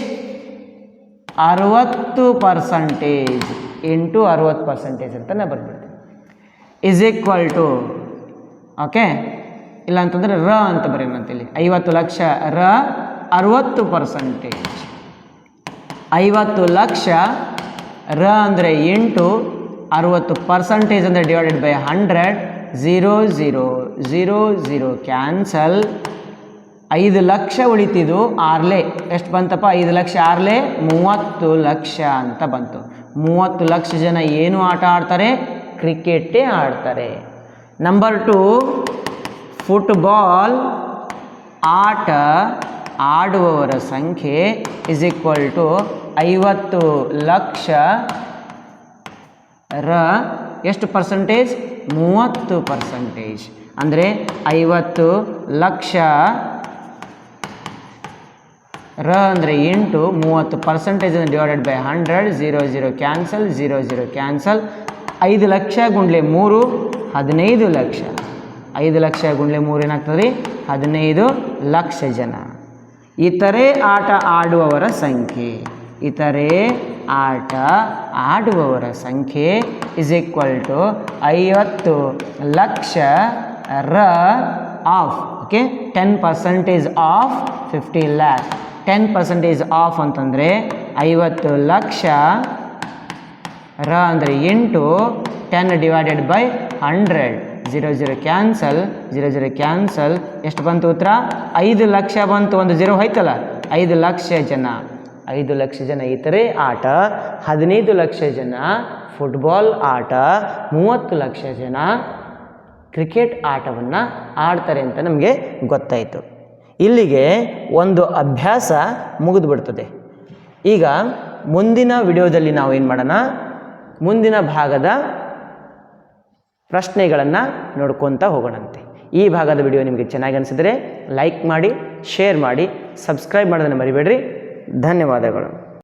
60% ಇಂಟು 60% ಅಂತ ನಾನು ಬರ್ಬಿಡ್ತೀನಿ. ಇಸ್ ಈಕ್ವಲ್ ಟು, ಓಕೆ, ಇಲ್ಲ ಅಂತಂದರೆ ರ ಅಂತ ಬರೀನ ಅಂತೇಳಿ. 50 ಲಕ್ಷ ರ 60%. 50 ಲಕ್ಷ ರ ಅಂದರೆ ಇಂಟು 60% ಅಂದರೆ ಡಿವೈಡೆಡ್ ಬೈ 100. 0 0 0 0 ಕ್ಯಾನ್ಸಲ್. 5 ಲಕ್ಷ ಉಳಿತಿದ್ದು ಆರ್ಲೆ ಎಷ್ಟು ಬಂತಪ್ಪ? 5 ಲಕ್ಷ ಆರ್ಲೆ 30 ಲಕ್ಷ ಅಂತ ಬಂತು. 30 ಲಕ್ಷ ಜನ ಏನು ಆಟ ಆಡ್ತಾರೆ? ಕ್ರಿಕೆಟೇ ಆಡ್ತಾರೆ. ನಂಬರ್ 2, ಫುಟ್ಬಾಲ್ ಆಟ ಆಡುವವರ ಸಂಖ್ಯೆ ಇಸ್ ಈಕ್ವಲ್ ಟು 50 ಲಕ್ಷ ಎಷ್ಟು ಪರ್ಸೆಂಟೇಜ್? 30%. ಅಂದರೆ 50 ಲಕ್ಷ ಅಂದರೆ into 30% divided by 100. 0 cancel, 0 cancel. 5 lakh ಗುಂಡ್ಲೆ 3 15 ಲಕ್ಷ. 5 ಲಕ್ಷ ಗುಂಡ್ಲೆ 3 ಏನಾಗ್ತದೆ? 15 ಲಕ್ಷ ಜನ. ಇತರೆ ಆಟ ಆಡುವವರ ಸಂಖ್ಯೆ, ಇತರೆ ಆಟ ಆಡುವವರ ಸಂಖ್ಯೆ is equal to 50 lakh of. Okay, 10% of 50 lakh. 10% of ಅಂತಂದರೆ 50 ಲಕ್ಷ ಅಂದರೆ into 10 divided by 100. 0 cancel, 0 cancel. ಎಷ್ಟು ಬಂತು ಉತ್ತರ? 5 ಲಕ್ಷ ಬಂತು. ಒಂದು 0 ಹೋಯ್ತಲ್ಲ. 5 ಲಕ್ಷ ಜನ. 5 ಲಕ್ಷ ಜನ ಇತರೆ ಆಟ, 15 ಲಕ್ಷ ಜನ ಫುಟ್ಬಾಲ್ ಆಟ, 30 ಲಕ್ಷ ಜನ ಕ್ರಿಕೆಟ್ ಆಟವನ್ನು ಆಡ್ತಾರೆ ಅಂತ ನಮಗೆ ಗೊತ್ತಾಯಿತು. ಇಲ್ಲಿಗೆ ಒಂದು ಅಭ್ಯಾಸ ಮುಗಿದು ಬಿಡ್ತದೆ. ಈಗ ಮುಂದಿನ ವಿಡಿಯೋದಲ್ಲಿ ನಾವು ಏನು ಮಾಡೋಣ? ಮುಂದಿನ ಭಾಗದ ಪ್ರಶ್ನೆಗಳನ್ನು ನೋಡ್ಕೊತಾ ಹೋಗೋಣಂತೆ. ಈ ಭಾಗದ ವಿಡಿಯೋ ನಿಮಗೆ ಚೆನ್ನಾಗಿ ಅನಿಸಿದರೆ ಲೈಕ್ ಮಾಡಿ, ಶೇರ್ ಮಾಡಿ, ಸಬ್ಸ್ಕ್ರೈಬ್ ಮಾಡೋದನ್ನು ಮರಿಬೇಡ್ರಿ. ಧನ್ಯವಾದಗಳು.